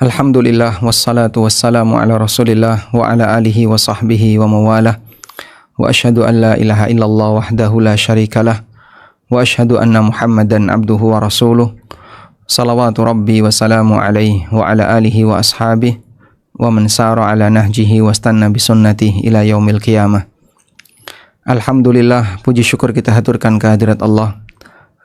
Alhamdulillah wassalatu wassalamu ala Rasulillah wa ala alihi wa sahbihi wa mawalah. Wa asyhadu an la ilaha illallah wahdahu la syarikalah wa asyhadu anna Muhammadan abduhu wa rasuluh. Salawatu rabbi wa salamu alaihi wa ala alihi wa ashabihi wa man sara ala nahjihi wa stanna bi sunnatihi ila yaumil qiyamah. Alhamdulillah, puji syukur kita haturkan kehadirat Allah.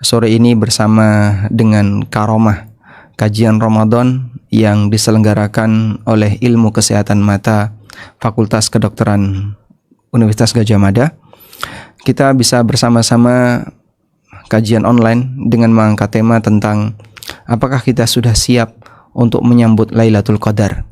Sore ini bersama dengan karomah kajian Ramadan yang diselenggarakan oleh Ilmu Kesehatan Mata Fakultas Kedokteran Universitas Gadjah Mada. Kita bisa bersama-sama kajian online dengan mengangkat tema tentang apakah kita sudah siap untuk menyambut Lailatul Qadar.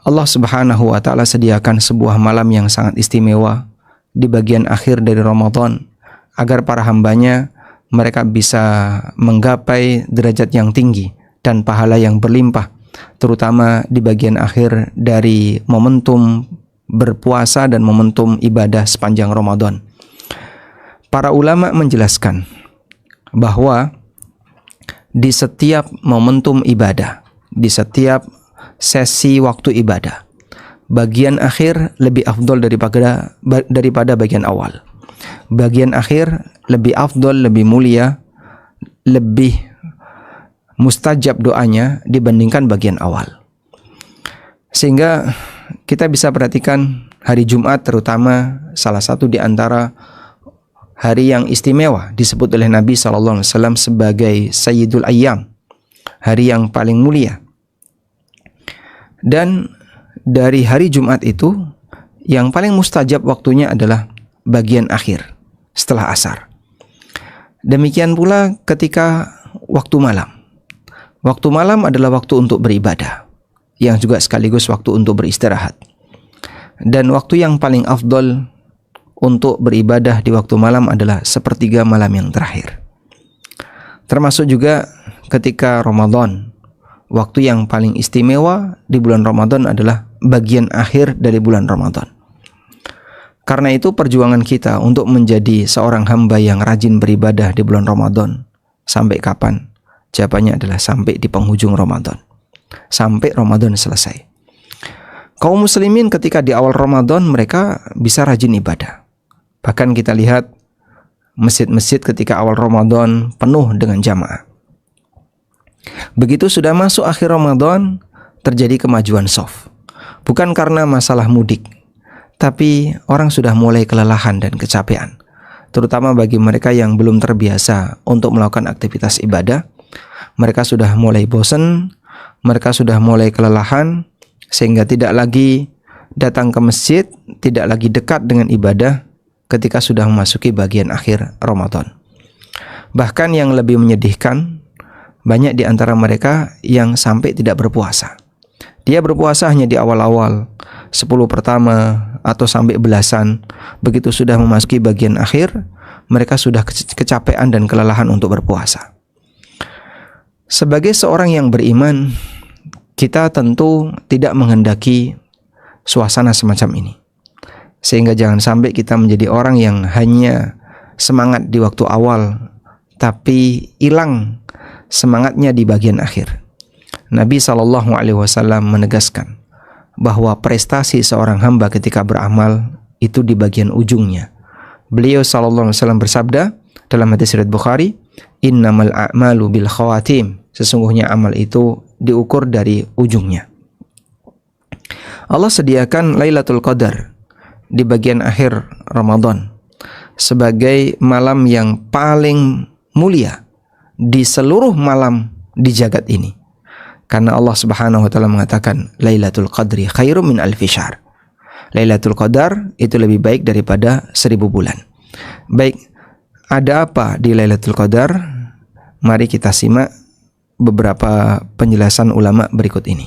Allah Subhanahu wa taala sediakan sebuah malam yang sangat istimewa di bagian akhir dari Ramadan agar para hambanya mereka bisa menggapai derajat yang tinggi dan pahala yang berlimpah, terutama di bagian akhir dari momentum berpuasa dan momentum ibadah sepanjang Ramadan. Para ulama menjelaskan bahwa di setiap momentum ibadah, di setiap sesi waktu ibadah, bagian akhir lebih afdol daripada bagian awal. Bagian akhir lebih afdol, lebih mulia, lebih mustajab doanya dibandingkan bagian awal. Sehingga kita bisa perhatikan hari Jumat terutama salah satu di antara hari yang istimewa disebut oleh Nabi SAW sebagai Sayyidul Ayyam, hari yang paling mulia. Dan dari hari Jumat itu yang paling mustajab waktunya adalah bagian akhir setelah asar. Demikian pula ketika waktu malam. Waktu malam adalah waktu untuk beribadah, yang juga sekaligus waktu untuk beristirahat. Dan waktu yang paling afdol untuk beribadah di waktu malam adalah sepertiga malam yang terakhir. Termasuk juga ketika Ramadan, waktu yang paling istimewa di bulan Ramadan adalah bagian akhir dari bulan Ramadan. Karena itu perjuangan kita untuk menjadi seorang hamba yang rajin beribadah di bulan Ramadan sampai kapan? Jawabannya adalah sampai di penghujung Ramadan, sampai Ramadan selesai. Kaum muslimin ketika di awal Ramadan mereka bisa rajin ibadah. Bahkan kita lihat masjid-masjid ketika awal Ramadan penuh dengan jamaah. Begitu sudah masuk akhir Ramadan terjadi kemajuan shaf. Bukan karena masalah mudik, tapi orang sudah mulai kelelahan dan kecapean. Terutama bagi mereka yang belum terbiasa untuk melakukan aktivitas ibadah. Mereka sudah mulai bosan, mereka sudah mulai kelelahan, sehingga tidak lagi datang ke masjid, tidak lagi dekat dengan ibadah ketika sudah memasuki bagian akhir Ramadan. Bahkan yang lebih menyedihkan, banyak di antara mereka yang sampai tidak berpuasa. Dia berpuasa hanya di awal-awal, 10 pertama atau sampai belasan. Begitu sudah memasuki bagian akhir, mereka sudah kecapean dan kelelahan untuk berpuasa. Sebagai seorang yang beriman, kita tentu tidak menghendaki suasana semacam ini. Sehingga jangan sampai kita menjadi orang yang hanya semangat di waktu awal, tapi hilang semangatnya di bagian akhir. Nabi SAW menegaskan bahwa prestasi seorang hamba ketika beramal itu di bagian ujungnya. Beliau SAW bersabda dalam hadis riwayat Bukhari, innamal a'malu bil khawatim, sesungguhnya amal itu diukur dari ujungnya. Allah sediakan Lailatul Qadar di bagian akhir Ramadan sebagai malam yang paling mulia di seluruh malam di jagat ini. Karena Allah Subhanahu wa taala mengatakan Lailatul Qadri khairum min alfi syahr. Lailatul Qadar itu lebih baik daripada 1000 bulan. Baik, ada apa di Lailatul Qadar? Mari kita simak beberapa penjelasan ulama berikut ini.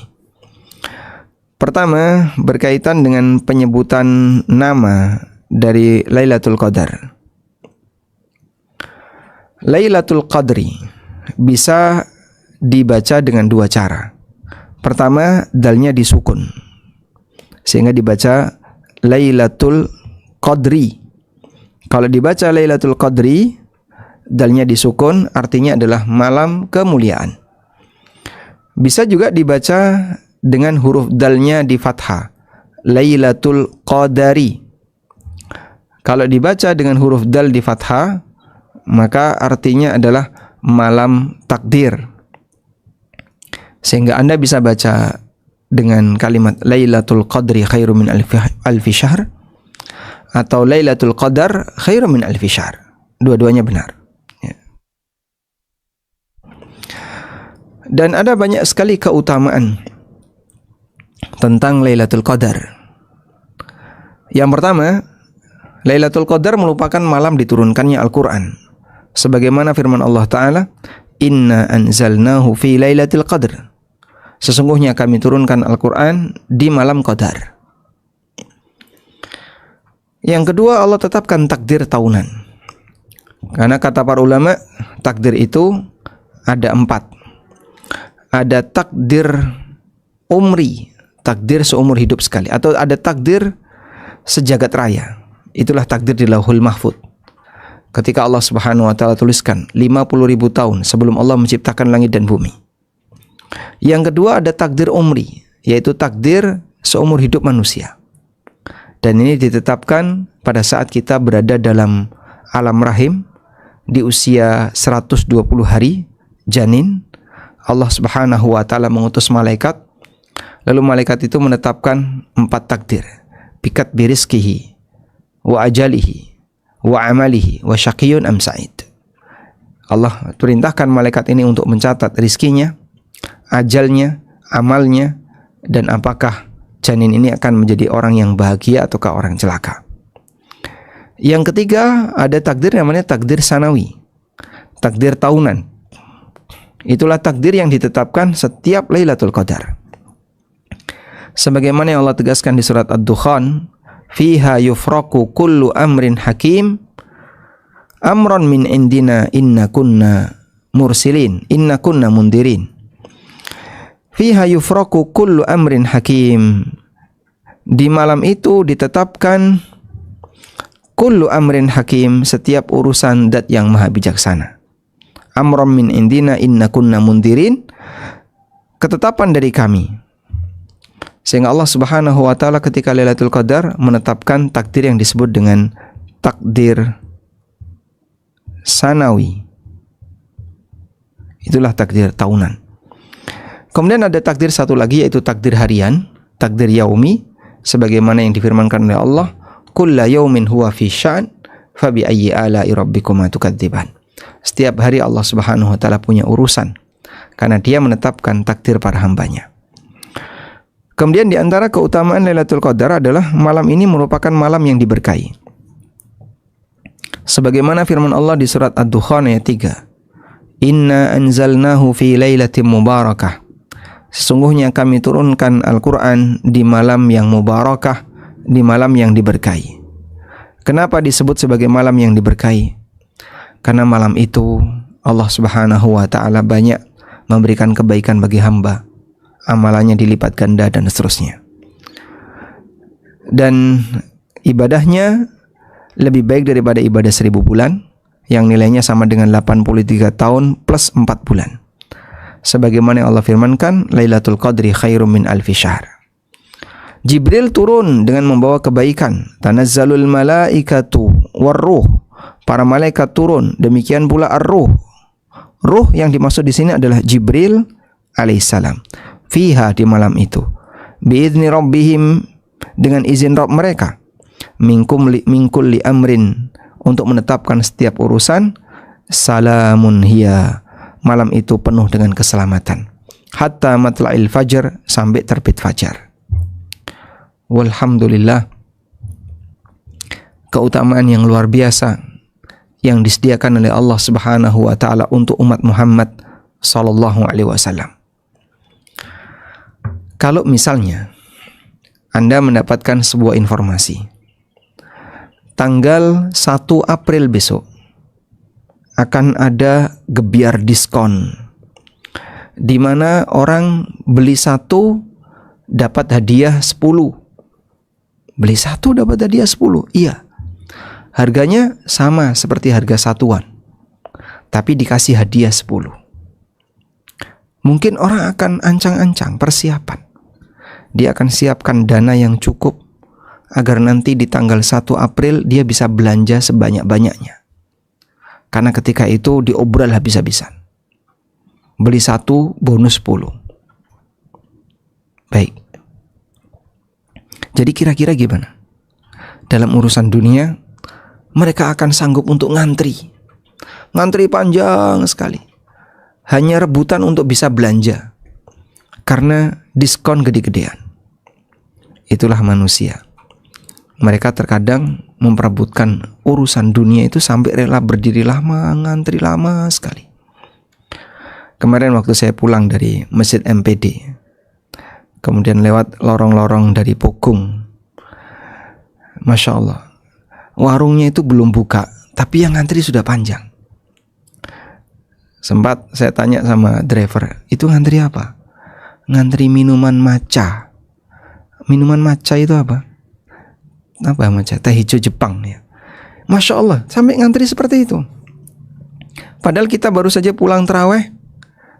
Pertama, berkaitan dengan penyebutan nama dari Lailatul Qadar. Lailatul Qadri bisa dibaca dengan dua cara. Pertama, dalnya disukun sehingga dibaca Lailatul Qadri. Kalau dibaca Lailatul Qadri, dalnya disukun artinya adalah malam kemuliaan. Bisa juga dibaca dengan huruf dalnya di fathah, Lailatul Qadari. Kalau dibaca dengan huruf dal di fathah, maka artinya adalah malam takdir. Sehingga Anda bisa baca dengan kalimat Lailatul Qadri khairum min alfi syahr atau Lailatul Qadar khairum min alfi syahr. Dua-duanya benar. Ya. Dan ada banyak sekali keutamaan tentang Lailatul Qadar. Yang pertama, Lailatul Qadar merupakan malam diturunkannya Al-Quran. Sebagaimana firman Allah Ta'ala, Inna anzalnahu fi Lailatul Qadr. Sesungguhnya kami turunkan Al-Quran di malam Qadar. Yang kedua, Allah tetapkan takdir tahunan. Karena kata para ulama, takdir itu ada 4. Ada takdir umri, takdir seumur hidup sekali, atau ada takdir sejagat raya. Itulah takdir di Lauhul Mahfuz. Ketika Allah Subhanahu wa taala tuliskan 50.000 tahun sebelum Allah menciptakan langit dan bumi. Yang kedua ada takdir umri, yaitu takdir seumur hidup manusia. Dan ini ditetapkan pada saat kita berada dalam alam rahim di usia 120 hari janin. Allah Subhanahu wa taala mengutus malaikat, lalu malaikat itu menetapkan 4 takdir. Bikat birizkihi wa ajalihi wa amalihi wa syaqiyun am sa'id. Allah perintahkan malaikat ini untuk mencatat rizkinya, ajalnya, amalnya, dan apakah janin ini akan menjadi orang yang bahagia ataukah orang celaka. Yang ketiga ada takdir namanya takdir sanawi, takdir tahunan. Itulah takdir yang ditetapkan setiap Lailatul Qadar. Sebagaimana yang Allah tegaskan di surat Ad-Dukhan, fiha yufraku kullu amrin hakim amran min indina inna kunna mursilin inna kunna mundirin. Fiha yufraku kullu amrin hakim. Di malam itu ditetapkan kullu amrin hakim, setiap urusan dat yang maha bijaksana. Amran min indina inna kunna mundirin, ketetapan dari kami. Sehingga Allah Subhanahu wa taala ketika Lailatul Qadar menetapkan takdir yang disebut dengan takdir sanawi. Itulah takdir tahunan. Kemudian ada takdir satu lagi, yaitu takdir harian, takdir yaumi, sebagaimana yang difirmankan oleh Allah, kullu yaumin huwa fi sya'n fa bi ayyi ala'i rabbikuma tukadziban. Setiap hari Allah Subhanahu wa taala punya urusan karena Dia menetapkan takdir para hambanya. Kemudian di antara keutamaan Lailatul Qadar adalah malam ini merupakan malam yang diberkahi. Sebagaimana firman Allah di surat Ad-Dukhan ayat 3. Inna anzalnahu fi lailatin mubarakah. Sesungguhnya kami turunkan Al-Quran di malam yang mubarakah, di malam yang diberkahi. Kenapa disebut sebagai malam yang diberkahi? Karena malam itu Allah Subhanahu wa ta'ala banyak memberikan kebaikan bagi hamba. Amalannya dilipat ganda dan seterusnya. Dan ibadahnya lebih baik daripada ibadah 1000 bulan yang nilainya sama dengan 83 tahun plus 4 bulan. Sebagaimana yang Allah firmankan, Lailatul Qadri khairum min alfi syahr. Jibril turun dengan membawa kebaikan. Tanazzalul malaikatu warruh. Para malaikat turun, demikian pula ar-ruh. Ruh yang dimaksud di sini adalah Jibril alaihissalam. Fiha, di malam itu, biizni rabbihim, dengan izin Rabb mereka, min kulli amrin, untuk menetapkan setiap urusan, salamun hiya, malam itu penuh dengan keselamatan, hatta matla'il fajr, sampai terbit fajar. Walhamdulillah, keutamaan yang luar biasa yang disediakan oleh Allah Subhanahu wa taala untuk umat Muhammad sallallahu alaihi wasallam. Kalau misalnya Anda mendapatkan sebuah informasi, tanggal 1 April besok akan ada gebiar diskon, di mana orang beli 1 dapat hadiah 10. Beli 1 dapat hadiah 10. Iya. Harganya sama seperti harga satuan, tapi dikasih hadiah 10. Mungkin orang akan ancang-ancang persiapan. Dia akan siapkan dana yang cukup agar nanti di tanggal 1 April dia bisa belanja sebanyak-banyaknya. Karena ketika itu diobral habis-habisan. Beli 1 bonus 10. Baik. Jadi kira-kira gimana? Dalam urusan dunia, mereka akan sanggup untuk ngantri. Ngantri panjang sekali. Hanya rebutan untuk bisa belanja. Karena diskon gede-gedean. Itulah manusia. Mereka terkadang memperebutkan urusan dunia itu sampai rela berdiri lama, ngantri lama sekali. Kemarin waktu saya pulang dari Masjid MPD, kemudian lewat lorong-lorong dari Pogung, Masya Allah, warungnya itu belum buka, tapi yang ngantri sudah panjang. Sempat saya tanya sama driver, itu ngantri apa? Ngantri minuman matcha. Minuman matcha itu apa? Apa matcha? Teh hijau Jepang ya. Masya Allah, sampai ngantri seperti itu. Padahal kita baru saja pulang taraweh,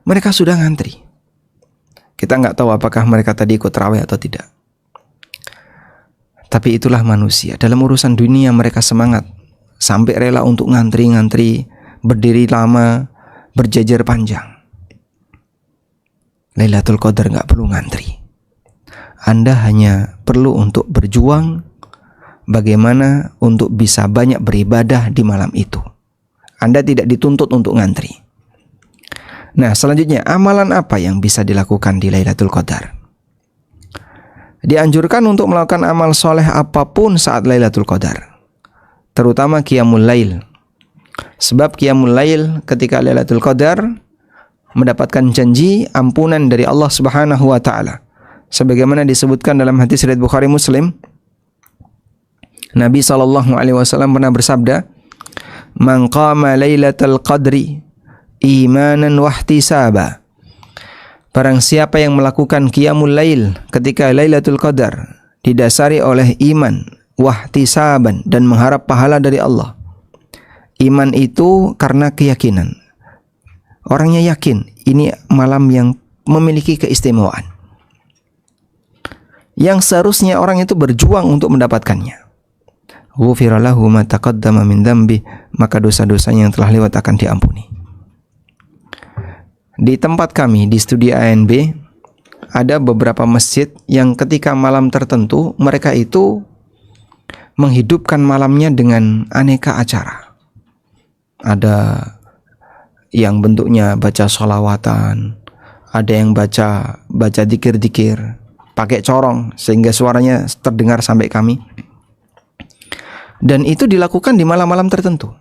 mereka sudah ngantri. Kita nggak tahu apakah mereka tadi ikut taraweh atau tidak. Tapi itulah manusia. Dalam urusan dunia mereka semangat, sampai rela untuk ngantri-ngantri, berdiri lama, berjajar panjang. Lailatul Qadar nggak perlu ngantri. Anda hanya perlu untuk berjuang bagaimana untuk bisa banyak beribadah di malam itu. Anda tidak dituntut untuk ngantri. Nah, selanjutnya, amalan apa yang bisa dilakukan di Lailatul Qadar? Dianjurkan untuk melakukan amal soleh apapun saat Lailatul Qadar, terutama Qiyamul Lail. Sebab Qiyamul Lail ketika Lailatul Qadar mendapatkan janji ampunan dari Allah Subhanahu wa taala. Sebagaimana disebutkan dalam hadis riwayat Bukhari Muslim, Nabi SAW pernah bersabda, "Man qama lailatal qadri imanan wahtisaba." Barang siapa yang melakukan qiyamul lail ketika Lailatul Qadar didasari oleh iman, wahtisaban, dan mengharap pahala dari Allah. Iman itu karena keyakinan. Orangnya yakin ini malam yang memiliki keistimewaan, yang seharusnya orang itu berjuang untuk mendapatkannya. Ghufira lahu ma taqaddama min dzambi, maka dosa-dosanya yang telah lewat akan diampuni. Di tempat kami di studi ANB ada beberapa masjid yang ketika malam tertentu mereka itu menghidupkan malamnya dengan aneka acara. Ada yang bentuknya baca sholawatan, ada yang baca dzikir-dzikir pakai corong sehingga suaranya terdengar sampai kami. Dan itu dilakukan di malam-malam tertentu.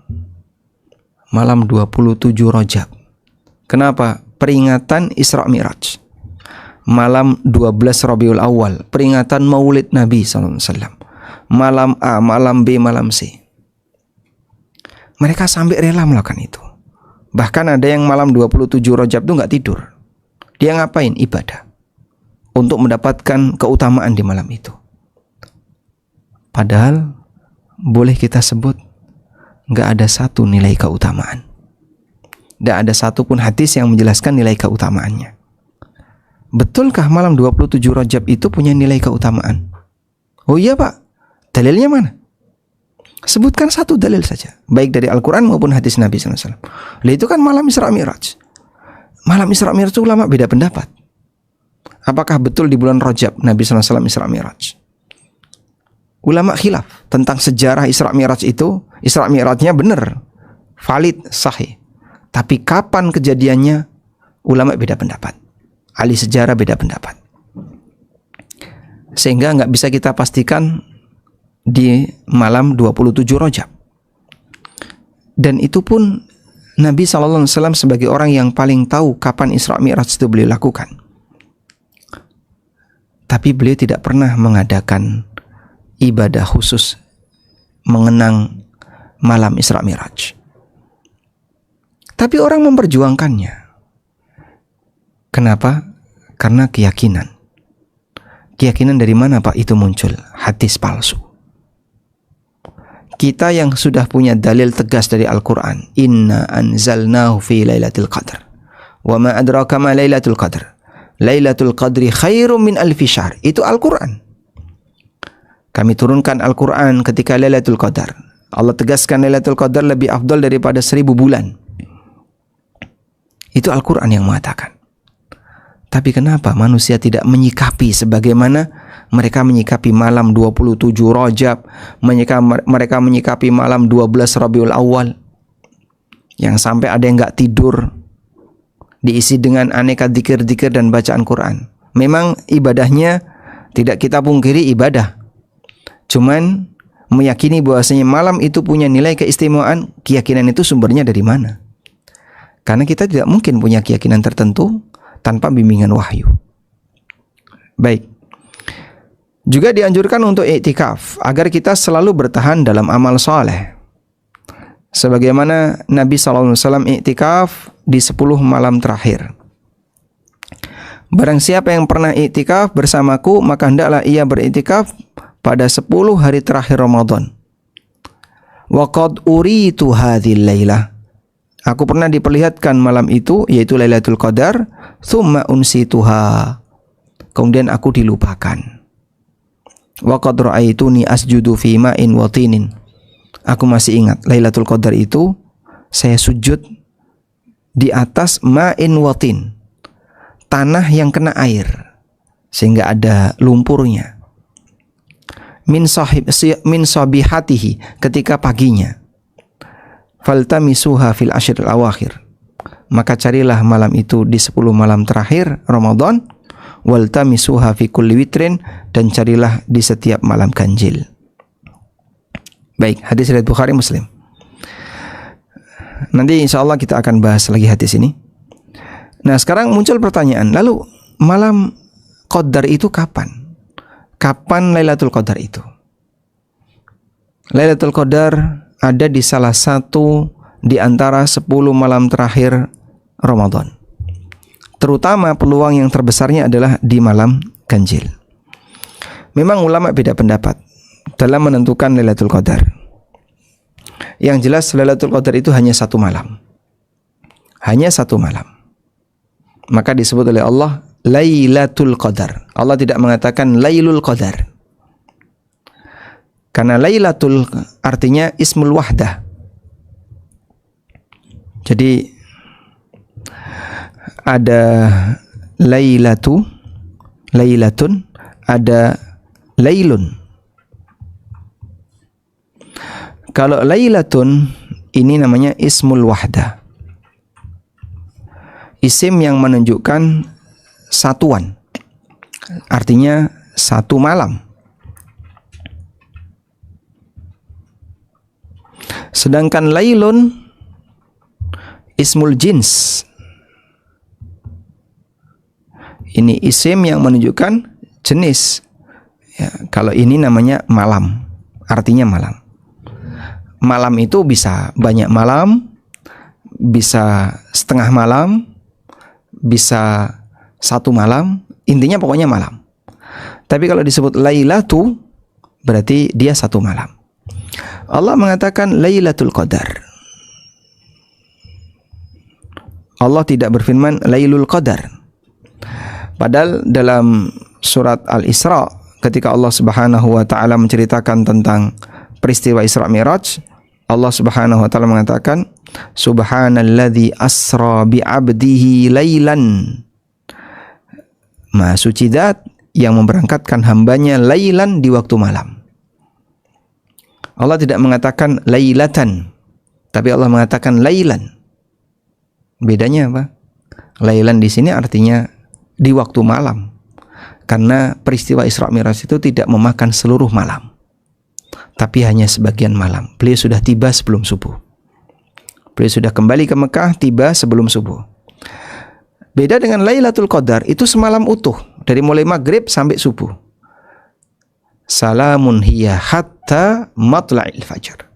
Malam 27 Rajab. Kenapa? Peringatan Isra Mi'raj. Malam 12 Rabiul Awal, peringatan Maulid Nabi SAW. Malam A, malam B, malam C. Mereka sampai rela melakukan itu. Bahkan ada yang malam 27 Rajab itu nggak tidur. Dia ngapain? Ibadah. Untuk mendapatkan keutamaan di malam itu. Padahal boleh kita sebut nggak ada satu nilai keutamaan. Nggak ada satupun hadis yang menjelaskan nilai keutamaannya. Betulkah malam 27 Rajab itu punya nilai keutamaan? Oh iya Pak, dalilnya mana? Sebutkan satu dalil saja, baik dari Al-Quran maupun hadis Nabi SAW. Lah itu kan malam Isra Mi'raj. Malam Isra Mi'raj itu ulama beda pendapat. Apakah betul di bulan Rajab Nabi SAW Isra Mi'raj? Ulama khilaf tentang sejarah Isra Mi'raj itu. Isra Mi'rajnya benar, valid, sahih. Tapi kapan kejadiannya, ulama beda pendapat. Ahli sejarah beda pendapat. Sehingga nggak bisa kita pastikan di malam 27 Rajab. Dan itu pun Nabi SAW sebagai orang yang paling tahu kapan Isra Mi'raj itu beliau lakukan. Tapi beliau tidak pernah mengadakan ibadah khusus mengenang malam Isra Mi'raj. Tapi orang memperjuangkannya. Kenapa? Karena keyakinan. Keyakinan dari mana Pak itu muncul? Hadis palsu. Kita yang sudah punya dalil tegas dari Al-Quran, Inna anzalnahu fi lailatul qadar Wa ma adraka ma Lailatul Qadar. Lailatul Qadri khairum min alfi syahr. Itu Al-Quran. Kami turunkan Al-Quran ketika Lailatul Qadar. Allah tegaskan Lailatul Qadar lebih afdal daripada 1000 bulan. Itu Al-Quran yang mengatakan. Tapi kenapa manusia tidak menyikapi sebagaimana mereka menyikapi malam 27 Rajab, mereka menyikapi malam 12 Rabiul Awal, yang sampai ada yang nggak tidur, diisi dengan aneka dzikir-dzikir dan bacaan Quran. Memang ibadahnya tidak kita pungkiri ibadah, cuman meyakini bahwasanya malam itu punya nilai keistimewaan, keyakinan itu sumbernya dari mana? Karena kita tidak mungkin punya keyakinan tertentu tanpa bimbingan wahyu. Baik. Juga dianjurkan untuk iktikaf agar kita selalu bertahan dalam amal soleh. Sebagaimana Nabi SAW iktikaf di 10 malam terakhir. Barang siapa yang pernah iktikaf bersamaku, maka hendaklah ia beriktikaf pada 10 hari terakhir Ramadan. Wa qad uritu hadhil lailah. Aku pernah diperlihatkan malam itu, yaitu Lailatul Qadar, thumma unsituha. Kemudian aku dilupakan. Wa qad ra'aituni asjudu fi ma'in wa tinin. Aku masih ingat Lailatul Qadar itu saya sujud di atas ma'in wa tin. Tanah yang kena air sehingga ada lumpurnya. Min sabihatihi, ketika paginya. Faltamisuha fil ashril awakhir. Maka carilah malam itu di 10 malam terakhir Ramadan. Waltamisuha fi kulli witrin, dan carilah di setiap malam ganjil. Baik, hadis riwayat Bukhari Muslim. Nanti insya Allah kita akan bahas lagi hadis ini. Nah, sekarang muncul pertanyaan, lalu malam Qadar itu kapan? Kapan Lailatul Qadar itu? Lailatul Qadar ada di salah satu di antara 10 malam terakhir Ramadan. Terutama peluang yang terbesarnya adalah di malam ganjil. Memang ulama beda pendapat dalam menentukan Lailatul Qadar. Yang jelas Lailatul Qadar itu hanya 1 malam. Hanya 1 malam. Maka disebut oleh Allah Lailatul Qadar. Allah tidak mengatakan Lailul Qadar. Karena Lailatul artinya ismul wahdah. Jadi ada lailatun, ada lailun. Kalau lailatun ini namanya ismul wahdah. Isim yang menunjukkan satuan. Artinya 1 malam. Sedangkan lailun ismul jins. Ini isim yang menunjukkan jenis. Ya, kalau ini namanya malam, artinya malam. Malam itu bisa banyak malam, bisa setengah malam, bisa 1 malam. Intinya pokoknya malam. Tapi kalau disebut lailatu, berarti dia 1 malam. Allah mengatakan Lailatul Qadar. Allah tidak berfirman Lailul Qadar. Padahal dalam surat Al-Isra, ketika Allah Subhanahu wa taala menceritakan tentang peristiwa Isra Mi'raj, Allah Subhanahu wa taala mengatakan Subhanalladzi asra bi 'abdihi lailan. Maha suci zat yang memberangkatkan hambanya lailan di waktu malam. Allah tidak mengatakan lailatan, tapi Allah mengatakan lailan. Bedanya apa? Lailan di sini artinya di waktu malam. Karena peristiwa Isra Mi'raj itu tidak memakan seluruh malam, tapi hanya sebagian malam. Beliau sudah tiba sebelum subuh. Beliau sudah kembali ke Mekah, tiba sebelum subuh. Beda dengan Lailatul Qadar, itu semalam utuh, dari mulai maghrib sampai subuh. Salamun hiya hatta matla'il fajar.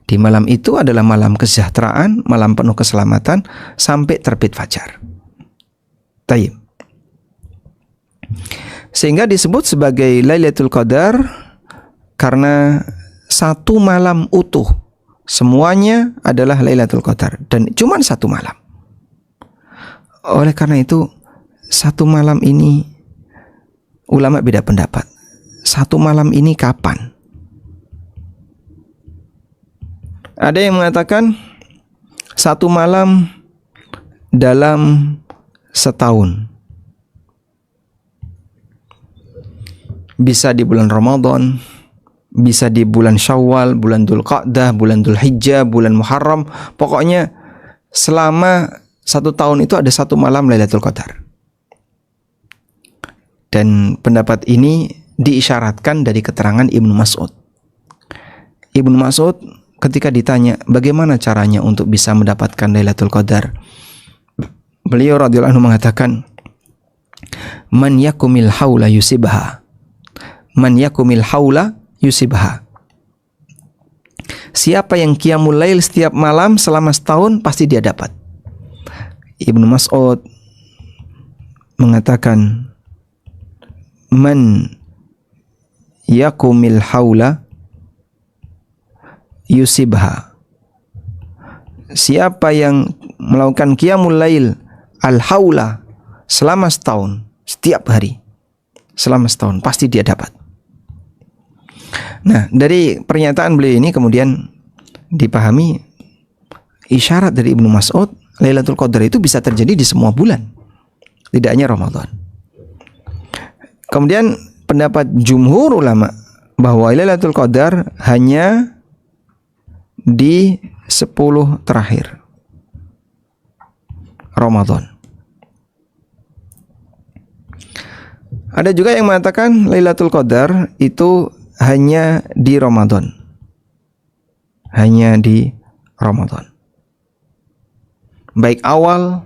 Di malam itu adalah malam kesejahteraan, malam penuh keselamatan sampai terbit fajar. Tayyib. Sehingga disebut sebagai Lailatul Qadar karena 1 malam utuh. Semuanya adalah Lailatul Qadar dan cuma 1 malam. Oleh karena itu, satu malam ini ulama beda pendapat. Satu malam ini kapan? Ada yang mengatakan satu malam dalam setahun. Bisa di bulan Ramadan, bisa di bulan Syawal, bulan Dzulqa'dah, bulan Dzulhijjah, bulan Muharram. Pokoknya selama satu tahun itu ada satu malam Lailatul Qadar. Dan pendapat ini diisyaratkan dari keterangan Ibnu Mas'ud. Ibnu Mas'ud ketika ditanya bagaimana caranya untuk bisa mendapatkan Lailatul Qadar, beliau radhiyallahu anhu mengatakan, "Man yakumil haula yusibha." Man yakumil haula yusibha. Siapa yang qiyamul lail setiap malam selama setahun pasti dia dapat. Ibnu Mas'ud mengatakan, "Man yakumil haula yusibha." Siapa yang melakukan qiyamul lail al-haula selama setahun, setiap hari selama setahun, pasti dia dapat. Nah, dari pernyataan beliau ini kemudian dipahami isyarat dari Ibnu Mas'ud, Lailatul Qadar itu bisa terjadi di semua bulan, tidak hanya Ramadan. Kemudian pendapat jumhur ulama bahwa Lailatul Qadar hanya di 10 terakhir Ramadan. Ada juga yang mengatakan Lailatul Qadar itu hanya di Ramadan. Hanya di Ramadan. Baik awal,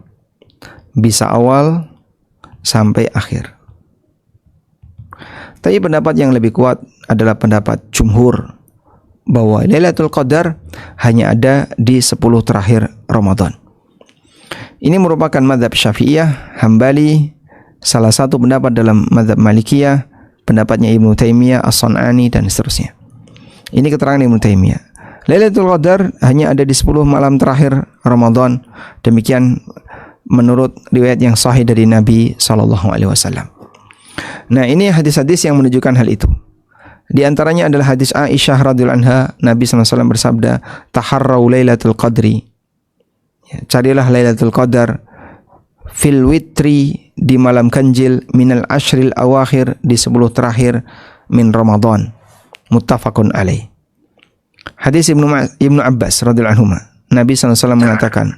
bisa awal sampai akhir. Tapi pendapat yang lebih kuat adalah pendapat jumhur bahwa Lailatul Qadar hanya ada di 10 terakhir Ramadan. Ini merupakan mazhab Syafi'iyah, Hambali, salah satu pendapat dalam mazhab Malikiyah, pendapatnya Ibnu Taimiyah, As-Sun'ani, dan seterusnya. Ini keterangan Ibnu Taimiyah. Lailatul Qadar hanya ada di 10 malam terakhir Ramadan. Demikian menurut riwayat yang sahih dari Nabi SAW. Nah, ini hadis-hadis yang menunjukkan hal itu. Di antaranya adalah hadis Aisyah radhiyallahu anha, Nabi SAW bersabda, "Taharrau Lailatul Qadri." Carilah Lailatul Qadar fil witri, di malam ganjil, minal ashril awakhir, di 10 terakhir min Ramadan. Muttafaqun alaih. Hadis Ibnu Abbas radhiyallahu anhu, Nabi SAW mengatakan,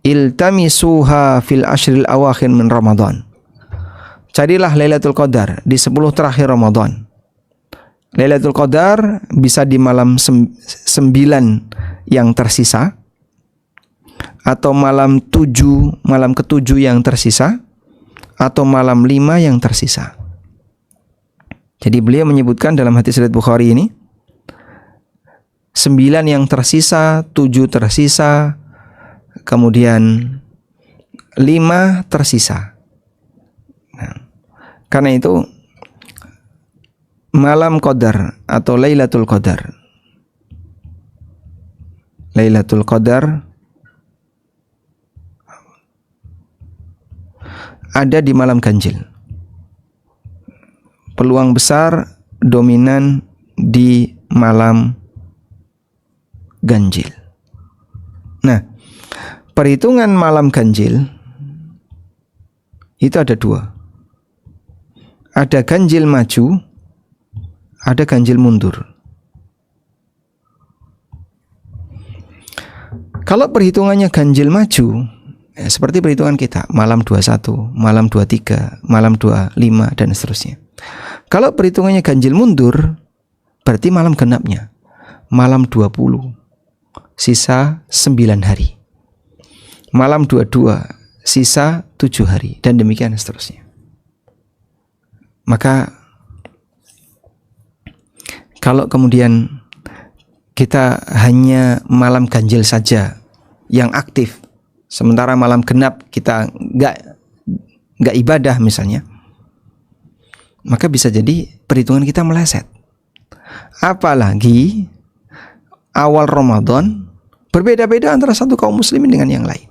"Iltamisuha fil ashril awakhir min Ramadan." Carilah Lailatul Qadar di 10 terakhir Ramadan. Lailatul Qadar bisa di malam 9 yang tersisa, atau malam ke-7 yang tersisa, atau malam 5 yang tersisa. Jadi beliau menyebutkan dalam hadis riwayat Bukhari ini 9 yang tersisa, 7 tersisa, kemudian 5 tersisa. Nah, karena itu malam Qadar atau Lailatul Qadar ada di malam ganjil. Peluang besar dominan di malam ganjil. Nah, perhitungan malam ganjil itu ada 2. Ada ganjil maju, ada ganjil mundur. Kalau perhitungannya ganjil maju, seperti perhitungan kita, malam 21, malam 23, malam 25, dan seterusnya. Kalau perhitungannya ganjil mundur, berarti malam genapnya malam 20, sisa 9 hari. Malam 22, sisa 7 hari, dan demikian seterusnya. Maka kalau kemudian kita hanya malam ganjil saja yang aktif, sementara malam genap kita nggak ibadah misalnya, maka bisa jadi perhitungan kita meleset. Apalagi awal Ramadan berbeda-beda antara satu kaum muslimin dengan yang lain.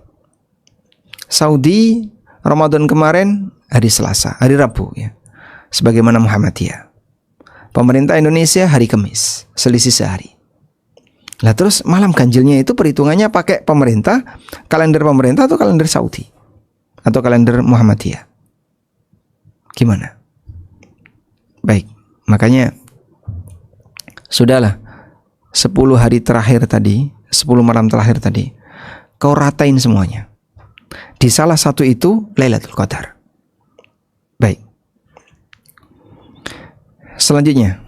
Saudi Ramadan kemarin hari Selasa, hari Rabu ya, sebagaimana Muhammadiyah. Pemerintah Indonesia hari Kamis, selisih sehari. Lah terus malam ganjilnya itu perhitungannya pakai pemerintah, kalender pemerintah atau kalender Saudi atau kalender Muhammadiyah? Gimana? Baik, makanya sudahlah 10 hari terakhir tadi, 10 malam terakhir tadi, kau ratain semuanya. Di salah satu itu Lailatul Qadar. Baik. Selanjutnya,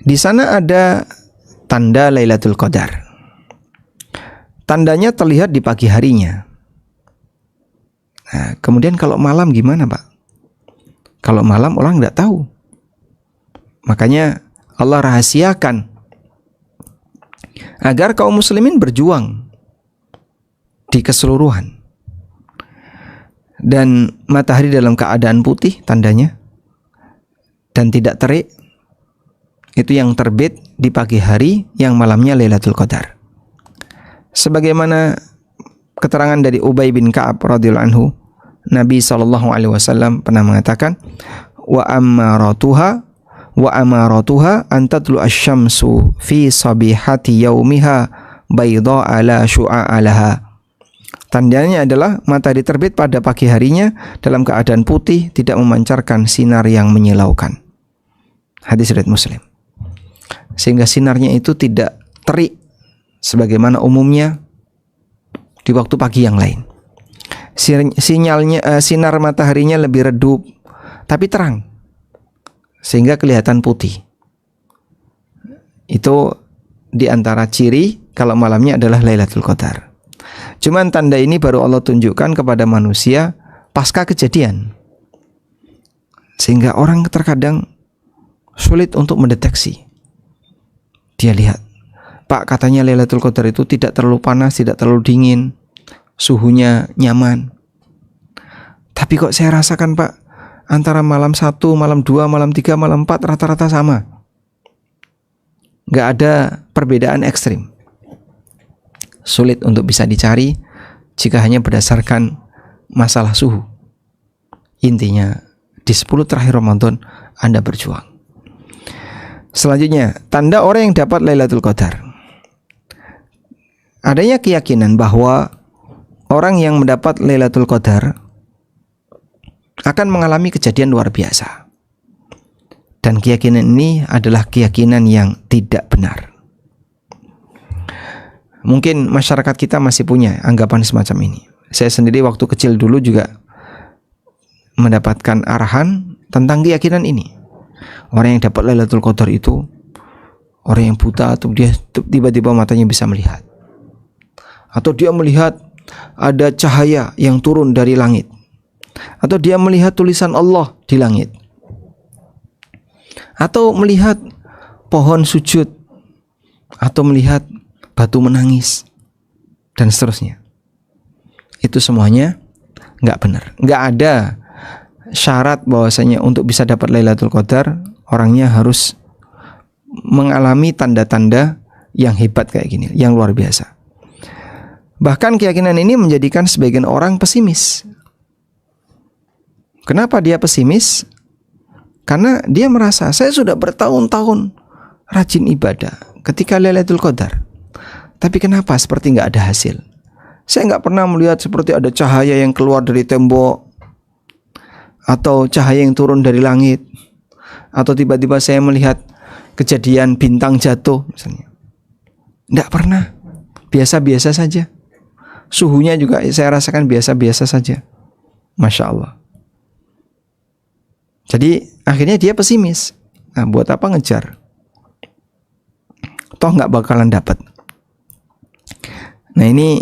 di sana ada tanda Lailatul Qadar. Tandanya terlihat di pagi harinya. Nah, kemudian kalau malam gimana, Pak? Kalau malam orang nggak tahu. Makanya Allah rahasiakan agar kaum muslimin berjuang di keseluruhan. Dan matahari dalam keadaan putih tandanya dan tidak terik, itu yang terbit di pagi hari yang malamnya Lailatul Qadar. Sebagaimana keterangan dari Ubay bin Ka'ab radhiyallahu anhu, Nabi SAW pernah mengatakan, wa amaratuha an tatlu asy-syamsu fi sabihati yaumiha bayda'a la syu'a laha. Tandanya adalah matahari terbit pada pagi harinya dalam keadaan putih, tidak memancarkan sinar yang menyilaukan. Hadis riwayat Muslim. Sehingga sinarnya itu tidak terik sebagaimana umumnya di waktu pagi yang lain. Sinar mataharinya lebih redup tapi terang sehingga kelihatan putih. Itu di antara ciri kalau malamnya adalah Lailatul Qadar. Cuman tanda ini baru Allah tunjukkan kepada manusia pasca kejadian, sehingga orang terkadang sulit untuk mendeteksi. Dia lihat, Pak, katanya Lailatul Qadar itu tidak terlalu panas, tidak terlalu dingin, suhunya nyaman. Tapi kok saya rasakan, Pak, antara malam 1, malam 2, malam 3, malam 4 rata-rata sama. Nggak ada perbedaan ekstrim. Sulit untuk bisa dicari jika hanya berdasarkan masalah suhu. Intinya, di 10 terakhir Ramadan Anda berjuang. Selanjutnya, tanda orang yang dapat Lailatul Qadar. Adanya keyakinan bahwa orang yang mendapat Lailatul Qadar akan mengalami kejadian luar biasa. Dan keyakinan ini adalah keyakinan yang tidak benar. Mungkin masyarakat kita masih punya anggapan semacam ini. Saya sendiri waktu kecil dulu juga mendapatkan arahan tentang keyakinan ini. Orang yang dapat Lailatul Qadar itu orang yang buta, atau dia tiba-tiba matanya bisa melihat, atau dia melihat ada cahaya yang turun dari langit, atau dia melihat tulisan Allah di langit, atau melihat pohon sujud, atau melihat batu menangis, dan seterusnya. Itu semuanya nggak benar. Nggak ada syarat bahwasanya untuk bisa dapat Lailatul Qadar orangnya harus mengalami tanda-tanda yang hebat kayak gini, yang luar biasa. Bahkan keyakinan ini menjadikan sebagian orang pesimis. Kenapa dia pesimis? Karena dia merasa, saya sudah bertahun-tahun rajin ibadah ketika Lailatul Qadar, tapi kenapa seperti nggak ada hasil? Saya nggak pernah melihat seperti ada cahaya yang keluar dari tembok, atau cahaya yang turun dari langit, atau tiba-tiba saya melihat kejadian bintang jatuh misalnya. Nggak pernah, biasa-biasa saja. Suhunya juga saya rasakan biasa-biasa saja. Masya Allah. Jadi akhirnya dia pesimis. Nah, buat apa ngejar? Toh nggak bakalan dapat. Nah, ini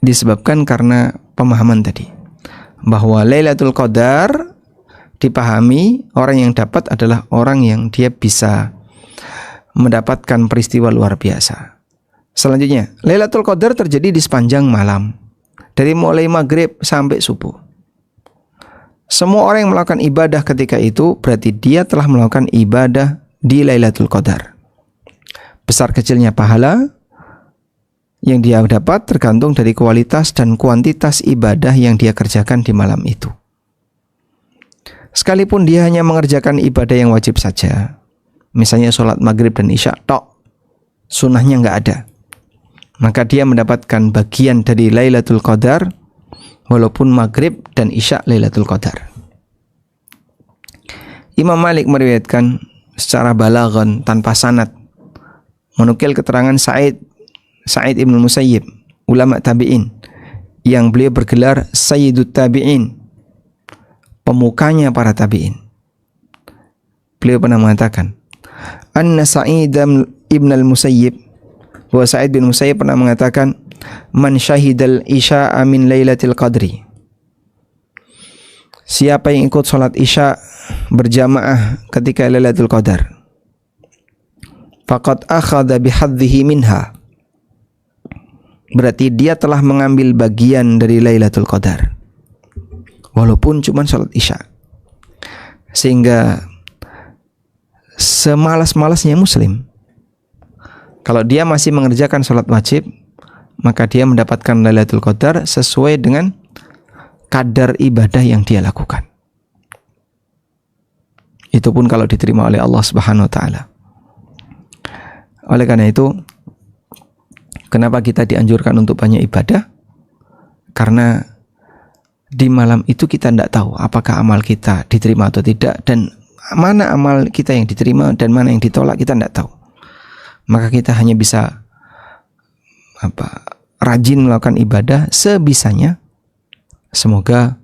disebabkan karena pemahaman tadi, bahwa Lailatul Qadar dipahami orang yang dapat adalah orang yang dia bisa mendapatkan peristiwa luar biasa. Selanjutnya, Lailatul Qadar terjadi di sepanjang malam, dari mulai maghrib sampai subuh. Semua orang yang melakukan ibadah ketika itu berarti dia telah melakukan ibadah di Lailatul Qadar. Besar kecilnya pahala yang dia dapat tergantung dari kualitas dan kuantitas ibadah yang dia kerjakan di malam itu. Sekalipun dia hanya mengerjakan ibadah yang wajib saja, misalnya sholat maghrib dan isya tok, sunnahnya nggak ada, maka dia mendapatkan bagian dari Lailatul Qadar walaupun maghrib dan isya Lailatul Qadar. Imam Malik meriwayatkan secara balaghan tanpa sanad menukil keterangan Sa'id ibn Musayyib, ulama tabi'in yang beliau bergelar Sayyidut Tabi'in, pemukanya para tabi'in. Beliau pernah mengatakan, Anna Sa'id ibn al-Musayyib, bahwa Sa'id bin Musayyib pernah mengatakan, Man syahidal isya'a min lailatul qadri, siapa yang ikut sholat isya berjamaah ketika Lailatul Qadar, faqad akhadha bihadhihi minha, berarti dia telah mengambil bagian dari Lailatul Qadar walaupun cuma sholat isya. Sehingga semalas-malasnya muslim, kalau dia masih mengerjakan sholat wajib, maka dia mendapatkan Lailatul Qadar sesuai dengan kadar ibadah yang dia lakukan. Itu pun kalau diterima oleh Allah Subhanahu wa taala. Oleh karena itu, kenapa kita dianjurkan untuk banyak ibadah? Karena di malam itu kita tidak tahu apakah amal kita diterima atau tidak, dan mana amal kita yang diterima dan mana yang ditolak kita tidak tahu. Maka kita hanya bisa rajin melakukan ibadah sebisanya. Semoga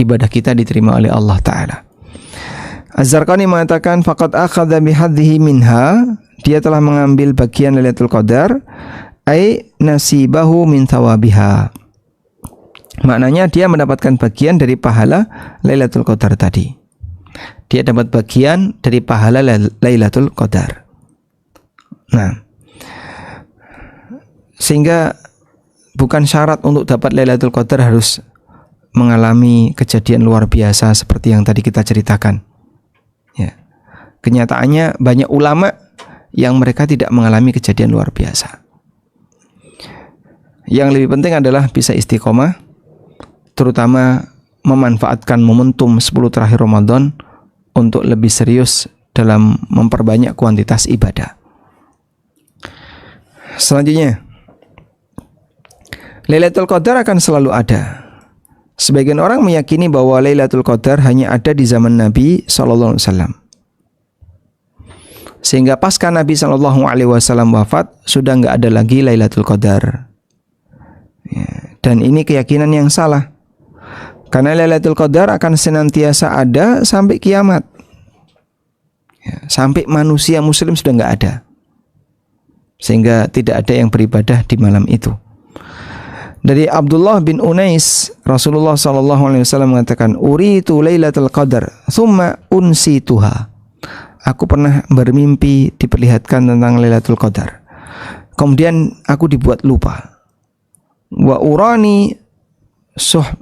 ibadah kita diterima oleh Allah Ta'ala. Az-Zarqani mengatakan, faqad akhadha bihadhihi minha, dia telah mengambil bagian Lailatul Qadar, ay nasibahu min thawabiha. Maknanya dia mendapatkan bagian dari pahala Lailatul Qadar tadi. Dia dapat bagian dari pahala Lailatul Qadar. Nah, sehingga bukan syarat untuk dapat Lailatul Qadar harus mengalami kejadian luar biasa seperti yang tadi kita ceritakan. Ya. Kenyataannya banyak ulama yang mereka tidak mengalami kejadian luar biasa. Yang lebih penting adalah bisa istiqomah, terutama memanfaatkan momentum 10 terakhir Ramadan untuk lebih serius dalam memperbanyak kuantitas ibadah. Selanjutnya, Lailatul Qadar akan selalu ada. Sebagian orang meyakini bahwa Lailatul Qadar hanya ada di zaman Nabi SAW. Sehingga pasca Nabi SAW wafat, sudah nggak ada lagi Lailatul Qadar. Ya, dan ini keyakinan yang salah. Karena Lailatul Qadar akan senantiasa ada sampai kiamat. Ya, sampai manusia muslim sudah nggak ada. Sehingga tidak ada yang beribadah di malam itu. Dari Abdullah bin Unais, Rasulullah SAW mengatakan, Uritu Lailatul Qadar, thumma unsituha. Aku pernah bermimpi diperlihatkan tentang Lailatul Qadar, kemudian aku dibuat lupa. Wa urani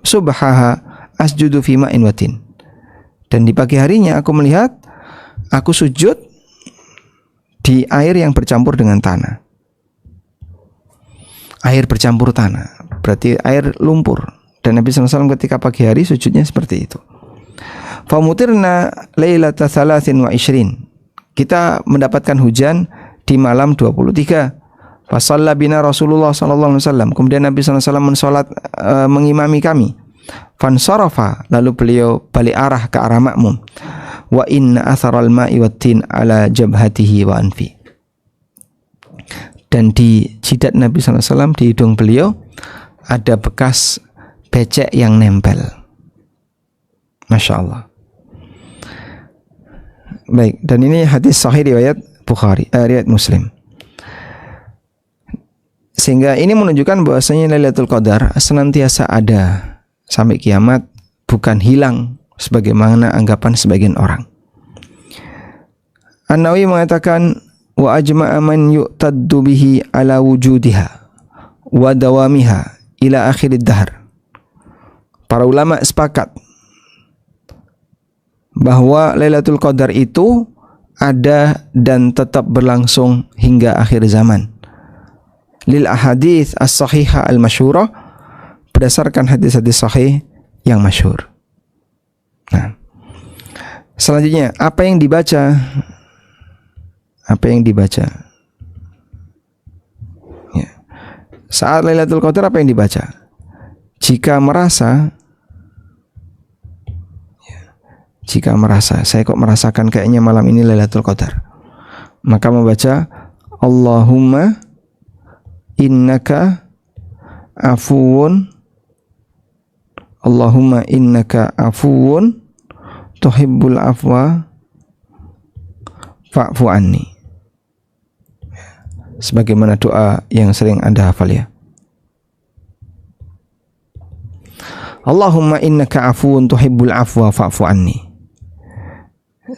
subhaha asjudu fi ma'in watin. Dan di pagi harinya aku melihat aku sujud di air yang bercampur dengan tanah. Air bercampur tanah berarti air lumpur. Dan Nabi SAW ketika pagi hari sujudnya seperti itu. Famutirna lailata thalathin wa ishrin. Kita mendapatkan hujan di malam 23. Fasalla bina Rasulullah SAW. Kemudian Nabi SAW mensolat mengimami kami. Fansarafa, lalu beliau balik arah ke arah makmum. Wa inna atharal ma'i wattin ala jabhatihi wa anfi. Dan di jidat Nabi SAW, di hidung beliau ada bekas becek yang nempel. Masya Allah. Baik, dan ini hadis sahih riwayat Bukhari, riwayat Muslim. Sehingga ini menunjukkan bahwasanya Lailatul Qadar senantiasa ada sampai kiamat, bukan hilang sebagaimana anggapan sebagian orang. An-Nawawi mengatakan, wa ajma'a man yu'taddu bihi ala wujudiha wa dawamiha ila akhirid dahr. Para ulama sepakat bahwa Lailatul Qadar itu ada dan tetap berlangsung hingga akhir zaman. lil ahadits as-sahihah al-masyhurah, berdasarkan hadis-hadis sahih yang masyhur. Nah, selanjutnya apa yang dibaca? Apa yang dibaca? Ya. Saat Lailatul Qadar apa yang dibaca? Jika merasa saya kok merasakan kayaknya malam ini Lailatul Qadar, maka membaca Allahumma innaka afuwun tuhibbul afwa fa'fu anni, sebagaimana doa yang sering Anda hafal ya. Allahumma innaka afuwun tuhibbul afwa fa'fu anni.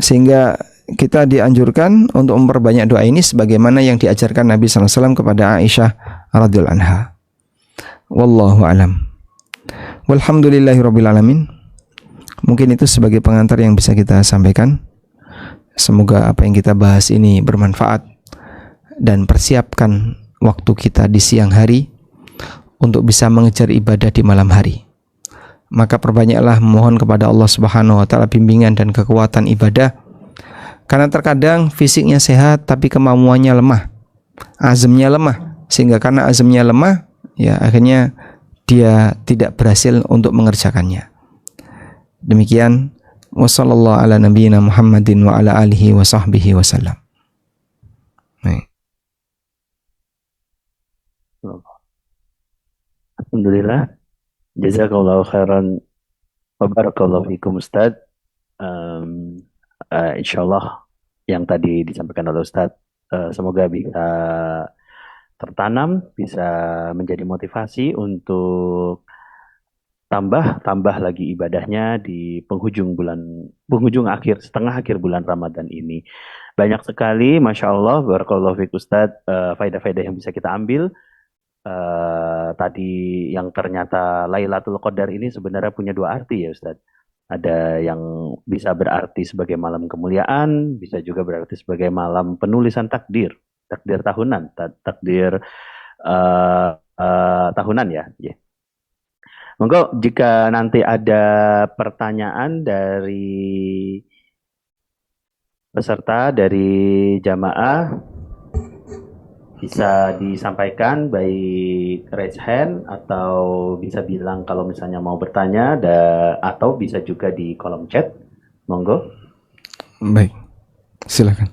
Sehingga kita dianjurkan untuk memperbanyak doa ini sebagaimana yang diajarkan Nabi SAW kepada Aisyah radhiyallahu anha. Wallahu alam. Walhamdulillahirabbil alamin. Mungkin itu sebagai pengantar yang bisa kita sampaikan. Semoga apa yang kita bahas ini bermanfaat dan persiapkan waktu kita di siang hari untuk bisa mengejar ibadah di malam hari. Maka perbanyaklah memohon kepada Allah Subhanahu wa taala bimbingan dan kekuatan ibadah. Karena terkadang fisiknya sehat tapi kemampuannya lemah, azamnya lemah, sehingga karena azamnya lemah, ya akhirnya dia tidak berhasil untuk mengerjakannya. Demikian, wassallallahu ala nabiyyina Muhammadin wa ala alihi wa sahbihi wasallam. Alhamdulillah, jazakallahu khairan wa barakallahu fikum Ustaz. Insyaallah yang tadi disampaikan oleh Ustaz semoga bisa tertanam, bisa menjadi motivasi untuk tambah lagi ibadahnya di penghujung akhir, setengah akhir bulan Ramadan ini. Banyak sekali, Masya Allah, barakallahu fikum Ustaz, faedah-faedah yang bisa kita ambil. Tadi yang ternyata Lailatul Qadar ini sebenarnya punya dua arti ya Ustaz. Ada yang bisa berarti sebagai malam kemuliaan, bisa juga berarti sebagai malam penulisan takdir tahunan, takdir tahunan ya. Yeah. Monggo jika nanti ada pertanyaan dari peserta, dari jamaah, bisa disampaikan baik raise hand atau bisa bilang kalau misalnya mau bertanya, atau bisa juga di kolom chat. Monggo. Baik, silakan.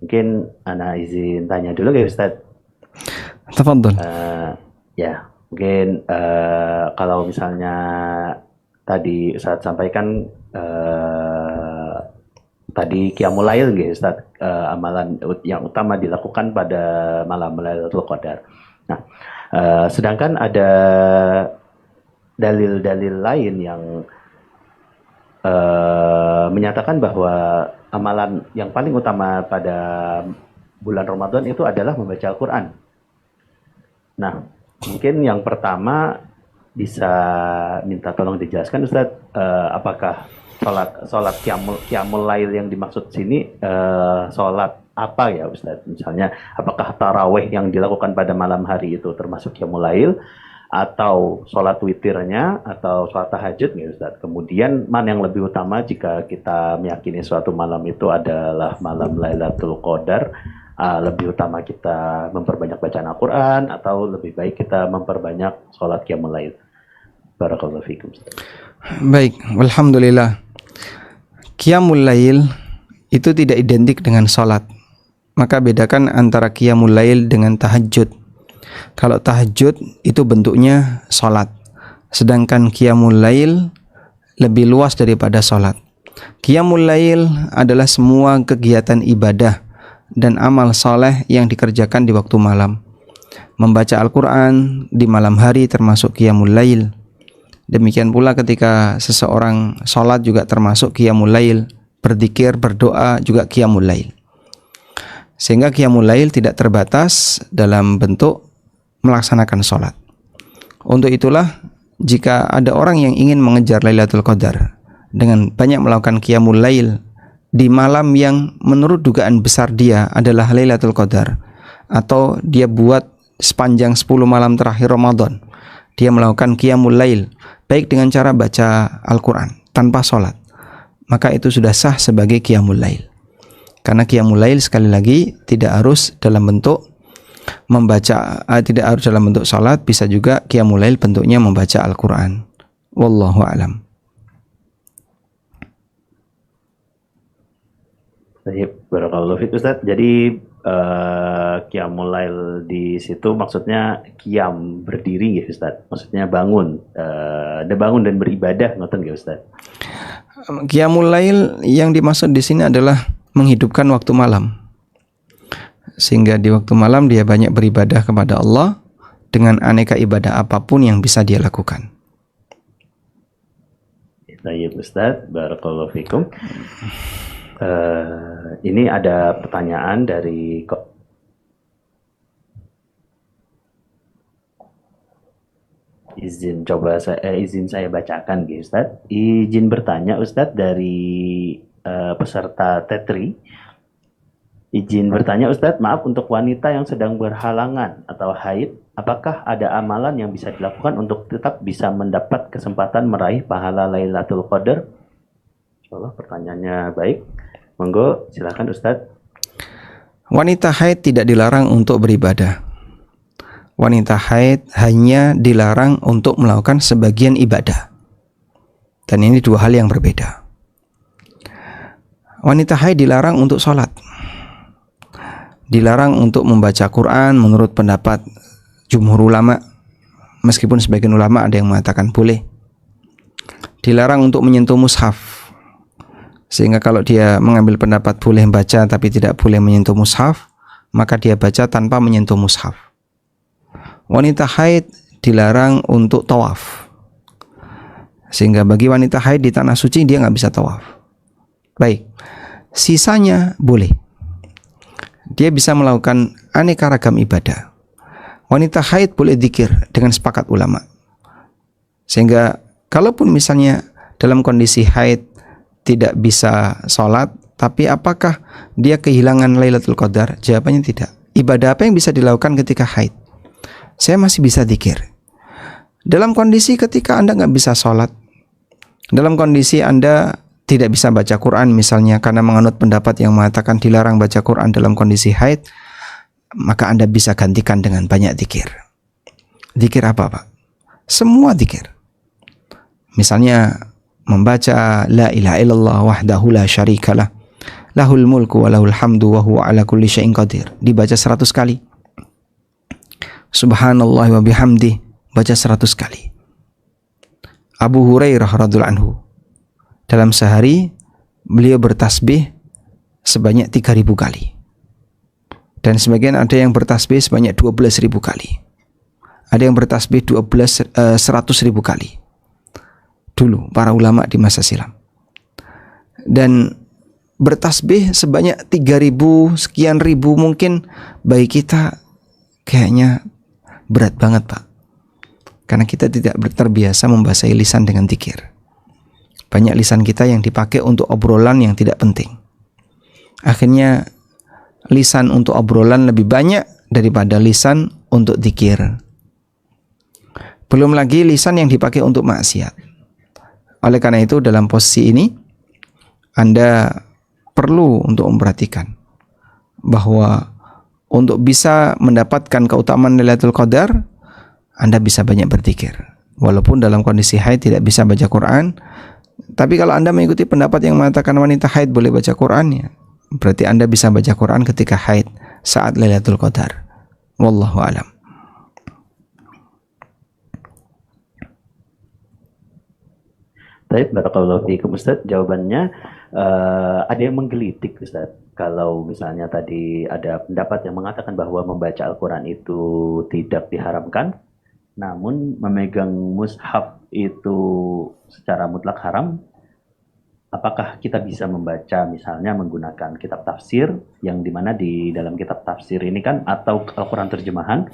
Mungkin ana izin tanya dulu ya Ustaz. Tafadhol. Ya, mungkin kalau misalnya tadi Ustaz sampaikan tadi Qiyamul Lail gitu Ustaz, amalan yang utama dilakukan pada malam Lailatul Qadar. Nah, sedangkan ada dalil-dalil lain yang menyatakan bahwa amalan yang paling utama pada bulan Ramadan itu adalah membaca Al-Quran. Nah, mungkin yang pertama bisa minta tolong dijelaskan Ustaz, apakah sholat Qiyamul Lail yang dimaksud sini sholat apa ya Ustaz? Misalnya apakah tarawih yang dilakukan pada malam hari itu termasuk Qiyamul Lail, atau sholat witirnya, atau sholat tahajud ya Ustaz? Kemudian mana yang lebih utama jika kita meyakini suatu malam itu adalah malam Lailatul Qadar? Lebih utama kita memperbanyak bacaan Al-Quran atau lebih baik kita memperbanyak sholat Qiyamul Lail? Barakallahu fikum. Baik, alhamdulillah. Qiyamul Lail itu tidak identik dengan sholat. Maka bedakan antara Qiyamul Lail dengan tahajud. Kalau tahajud itu bentuknya sholat, sedangkan Qiyamul Lail lebih luas daripada sholat. Qiyamul Lail adalah semua kegiatan ibadah dan amal soleh yang dikerjakan di waktu malam. Membaca Al-Quran di malam hari termasuk Qiyamul Lail. Demikian pula ketika seseorang sholat juga termasuk Qiyamul Lail. Berzikir, berdoa juga Qiyamul Lail. Sehingga Qiyamul Lail tidak terbatas dalam bentuk melaksanakan sholat. Untuk itulah jika ada orang yang ingin mengejar Lailatul Qadar dengan banyak melakukan Qiyamul Lail di malam yang menurut dugaan besar dia adalah Lailatul Qadar, atau dia buat sepanjang 10 malam terakhir Ramadan, dia melakukan qiyamul lail, baik dengan cara baca Al-Quran tanpa sholat, maka itu sudah sah sebagai qiyamul lail. Karena qiyamul lail sekali lagi tidak harus dalam bentuk membaca, tidak harus dalam bentuk sholat, bisa juga qiyamul lail bentuknya membaca Al-Quran. Wallahu a'lam. Baik, barakallahu fiik Ustaz. Jadi qiyamul lail di situ maksudnya qiyam berdiri ya Ustaz. Maksudnya bangun, bangun dan beribadah ngoten nggih Ustaz. Qiyamul lail yang dimaksud di sini adalah menghidupkan waktu malam. Sehingga di waktu malam dia banyak beribadah kepada Allah dengan aneka ibadah apapun yang bisa dia lakukan. Baik Ustaz, barakallahu fikum. Ini ada pertanyaan dari izin saya bacakan gitu Ustaz. Izin bertanya Ustaz dari peserta Tetri. Izin bertanya Ustaz, maaf untuk wanita yang sedang berhalangan atau haid, apakah ada amalan yang bisa dilakukan untuk tetap bisa mendapat kesempatan meraih pahala Lailatul Qadar? Insyaallah pertanyaannya baik. Monggo silakan Ustaz. Wanita haid tidak dilarang untuk beribadah. Wanita haid hanya dilarang untuk melakukan sebagian ibadah. Dan ini dua hal yang berbeda. Wanita haid dilarang untuk sholat, dilarang untuk membaca Quran menurut pendapat jumhur ulama, meskipun sebagian ulama ada yang mengatakan boleh. Dilarang untuk menyentuh mushaf, sehingga kalau dia mengambil pendapat boleh baca tapi tidak boleh menyentuh mushaf, maka dia baca tanpa menyentuh mushaf. Wanita haid dilarang untuk tawaf, sehingga bagi wanita haid di tanah suci dia nggak bisa tawaf. Baik, sisanya boleh. Dia bisa melakukan aneka ragam ibadah. Wanita haid boleh zikir dengan sepakat ulama. Sehingga kalaupun misalnya dalam kondisi haid tidak bisa sholat, tapi apakah dia kehilangan Lailatul Qadar? Jawabannya tidak. Ibadah apa yang bisa dilakukan ketika haid? Saya masih bisa zikir. Dalam kondisi ketika Anda nggak bisa sholat, dalam kondisi Anda tidak bisa baca Quran misalnya karena menganut pendapat yang mengatakan dilarang baca Quran dalam kondisi haid, maka Anda bisa gantikan dengan banyak zikir. Zikir apa Pak? Semua zikir. Misalnya membaca la ilaha illallah wahdahu la syarikalah, lahul mulku wa lahul hamdu wa huwa ala kulli syai'in qadir, dibaca 100 kali. Subhanallah wa bihamdi, baca 100 kali. Abu Hurairah radhiyallahu anhu, dalam sehari beliau bertasbih sebanyak 3.000 kali. Dan sebagian ada yang bertasbih sebanyak 12.000 kali. Ada yang bertasbih 100.000 kali. Dulu para ulama di masa silam. Dan bertasbih sebanyak 3.000 sekian ribu mungkin bagi kita kayaknya berat banget Pak, karena kita tidak terbiasa membasahi lisan dengan zikir. Banyak lisan kita yang dipakai untuk obrolan yang tidak penting. Akhirnya lisan untuk obrolan lebih banyak daripada lisan untuk zikir. Belum lagi lisan yang dipakai untuk maksiat. Oleh karena itu dalam posisi ini Anda perlu untuk memperhatikan bahwa untuk bisa mendapatkan keutamaan Lailatul Qadar, Anda bisa banyak berzikir. Walaupun dalam kondisi haid tidak bisa baca Quran, tapi kalau Anda mengikuti pendapat yang mengatakan wanita haid boleh baca Quran, ya, berarti Anda bisa baca Quran ketika haid saat Lailatul Qadar. Wallahu a'lam. Baik, barakallahu fiikum Ustaz. Jawabannya ada yang menggelitik Ustaz. Kalau misalnya tadi ada pendapat yang mengatakan bahwa membaca Al-Quran itu tidak diharamkan, namun memegang mushaf itu secara mutlak haram. Apakah kita bisa membaca misalnya menggunakan kitab tafsir, yang dimana di dalam kitab tafsir ini kan, atau Al-Quran terjemahan,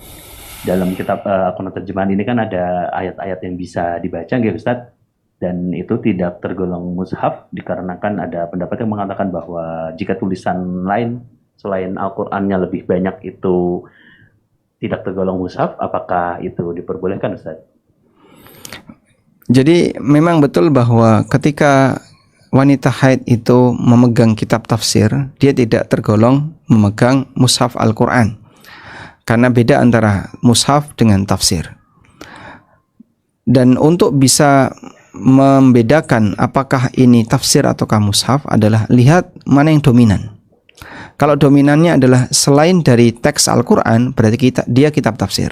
dalam kitab Al-Quran terjemahan ini kan ada ayat-ayat yang bisa dibaca nggih Ustaz? dan itu tidak tergolong mushaf dikarenakan ada pendapat yang mengatakan bahwa jika tulisan lain selain Al-Qur'annya lebih banyak itu tidak tergolong mushaf, apakah itu diperbolehkan, Ustaz? Jadi memang betul bahwa ketika wanita haid itu memegang kitab tafsir, dia tidak tergolong memegang mushaf Al-Quran, karena beda antara mushaf dengan tafsir. Dan untuk bisa membedakan apakah ini tafsir ataukah mushaf adalah lihat mana yang dominan. Kalau dominannya adalah selain dari teks Al-Quran, berarti dia kitab tafsir.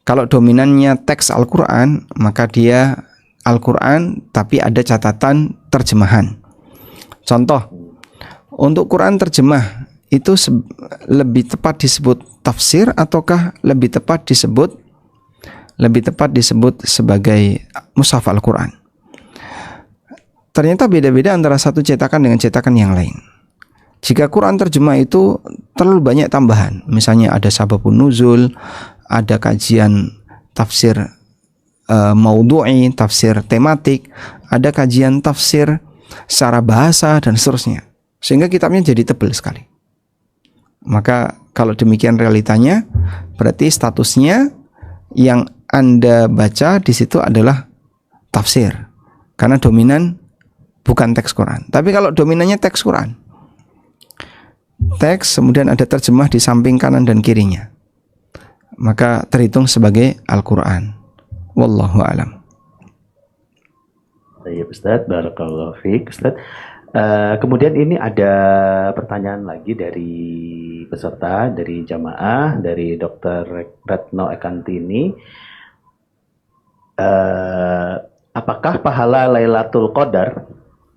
Kalau dominannya teks Al-Quran, maka dia Al-Quran tapi ada catatan terjemahan. Contoh, untuk Quran terjemah itu lebih tepat disebut tafsir ataukah lebih tepat disebut sebagai mushaf Al-Quran? Ternyata beda-beda antara satu cetakan dengan cetakan yang lain. Jika Quran terjemah itu terlalu banyak tambahan, misalnya ada sababun nuzul, ada kajian tafsir maudhu'i, tafsir tematik, ada kajian tafsir secara bahasa dan seterusnya, sehingga kitabnya jadi tebal sekali. Maka kalau demikian realitanya, berarti statusnya yang Anda baca di situ adalah tafsir, karena dominan bukan teks Quran. Tapi kalau dominannya teks Quran, teks kemudian ada terjemah di samping kanan dan kirinya, maka terhitung sebagai Al-Quran. Wallahu a'lam. Ya Ustaz, barakallahu fiik Ustaz. Kemudian ini ada pertanyaan lagi dari peserta, dari jamaah, dari Dr. Retno Ekantini. Apakah pahala Lailatul Qadar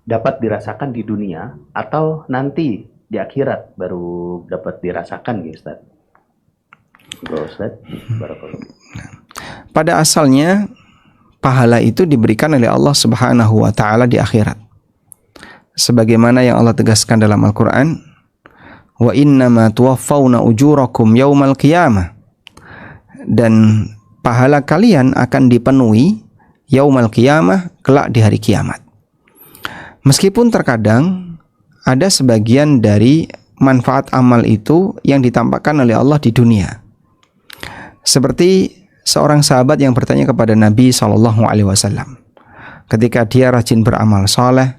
dapat dirasakan di dunia atau nanti di akhirat baru dapat dirasakan gitu Ustaz? Ustaz, barakallahu. Pada asalnya pahala itu diberikan oleh Allah Subhanahu wa taala di akhirat. Sebagaimana yang Allah tegaskan dalam Al-Qur'an, "Wa innama tuwaffawna ujurakum yaumal qiyamah." Dan pahala kalian akan dipenuhi yaumal qiyamah, kelak di hari kiamat. Meskipun terkadang ada sebagian dari manfaat amal itu yang ditampakkan oleh Allah di dunia. Seperti seorang sahabat yang bertanya kepada Nabi SAW ketika dia rajin beramal soleh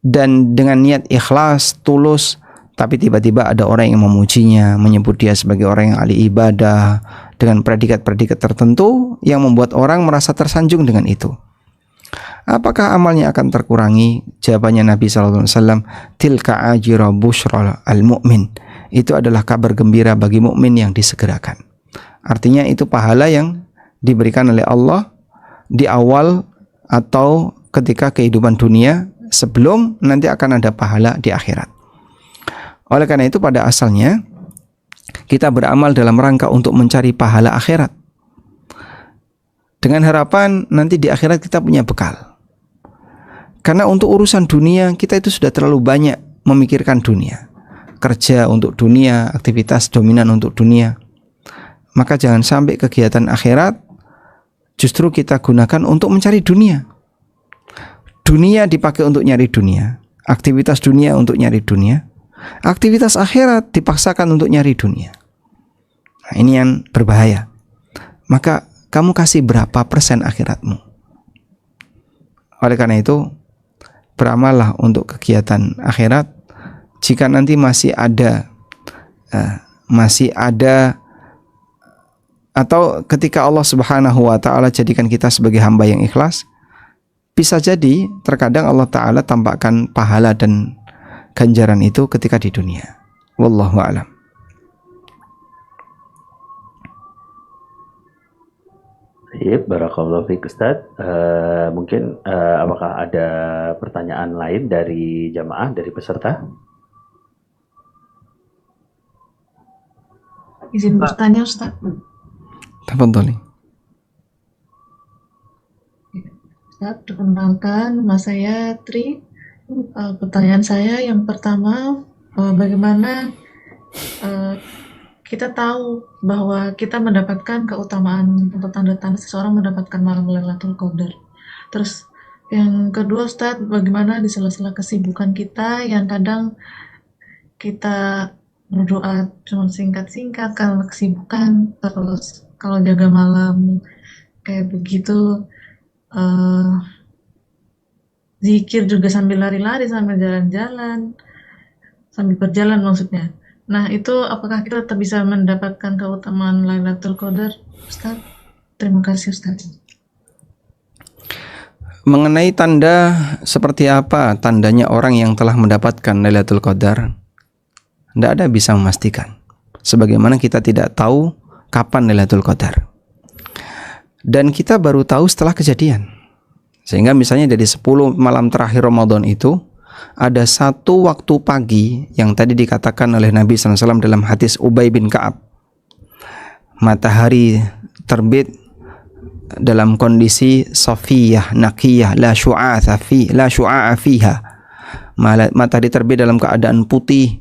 dan dengan niat ikhlas, tulus, tapi tiba-tiba ada orang yang memujinya, menyebut dia sebagai orang yang ahli ibadah dengan predikat-predikat tertentu yang membuat orang merasa tersanjung dengan itu. Apakah amalnya akan terkurangi? Jawabannya Nabi SAW, tilka ajra bushra al-mu'min. Itu adalah kabar gembira bagi mukmin yang disegerakan. Artinya itu pahala yang diberikan oleh Allah di awal atau ketika kehidupan dunia, sebelum nanti akan ada pahala di akhirat. Oleh karena itu pada asalnya kita beramal dalam rangka untuk mencari pahala akhirat, dengan harapan nanti di akhirat kita punya bekal. Karena untuk urusan dunia kita itu sudah terlalu banyak memikirkan dunia, kerja untuk dunia, aktivitas dominan untuk dunia. Maka jangan sampai kegiatan akhirat justru kita gunakan untuk mencari dunia. Dunia dipakai untuk nyari dunia, aktivitas dunia untuk nyari dunia, aktivitas akhirat dipaksakan untuk nyari dunia. Nah, ini yang berbahaya. Maka kamu kasih berapa persen akhiratmu? Oleh karena itu, beramallah untuk kegiatan akhirat. Jika nanti masih ada atau ketika Allah Subhanahu wa taala jadikan kita sebagai hamba yang ikhlas, bisa jadi terkadang Allah taala tampakkan pahala dan ganjaran itu ketika di dunia. Wallahu a'lam. Baik, barakallahu fiik Ustaz. Mungkin apakah ada pertanyaan lain dari jamaah, dari peserta? Izin bertanya Ustaz. Tafadhali. Ustaz, perkenalkan nama saya Tri. Pertanyaan saya yang pertama, bagaimana kita tahu bahwa kita mendapatkan keutamaan untuk tanda-tanda seseorang mendapatkan malam Lailatul Qadar. Terus yang kedua Ustadz, bagaimana di sela-sela kesibukan kita yang kadang kita berdoa cuma singkat-singkat karena kesibukan, terus kalau jaga malam kayak begitu, eh, zikir juga sambil lari-lari, sambil jalan-jalan, sambil berjalan maksudnya. Nah, itu apakah kita tetap bisa mendapatkan keutamaan Lailatul Qadar, Ustaz? Terima kasih, Ustaz. Mengenai tanda seperti apa tandanya orang yang telah mendapatkan Lailatul Qadar, tidak ada bisa memastikan. Sebagaimana kita tidak tahu kapan Lailatul Qadar. Dan kita baru tahu setelah kejadian. Sehingga misalnya dari 10 malam terakhir Ramadan itu, ada satu waktu pagi yang tadi dikatakan oleh Nabi SAW dalam hadis Ubay bin Ka'ab. Matahari terbit dalam kondisi safiyah, naqiyah, la syu'a'a fiha. Matahari terbit dalam keadaan putih,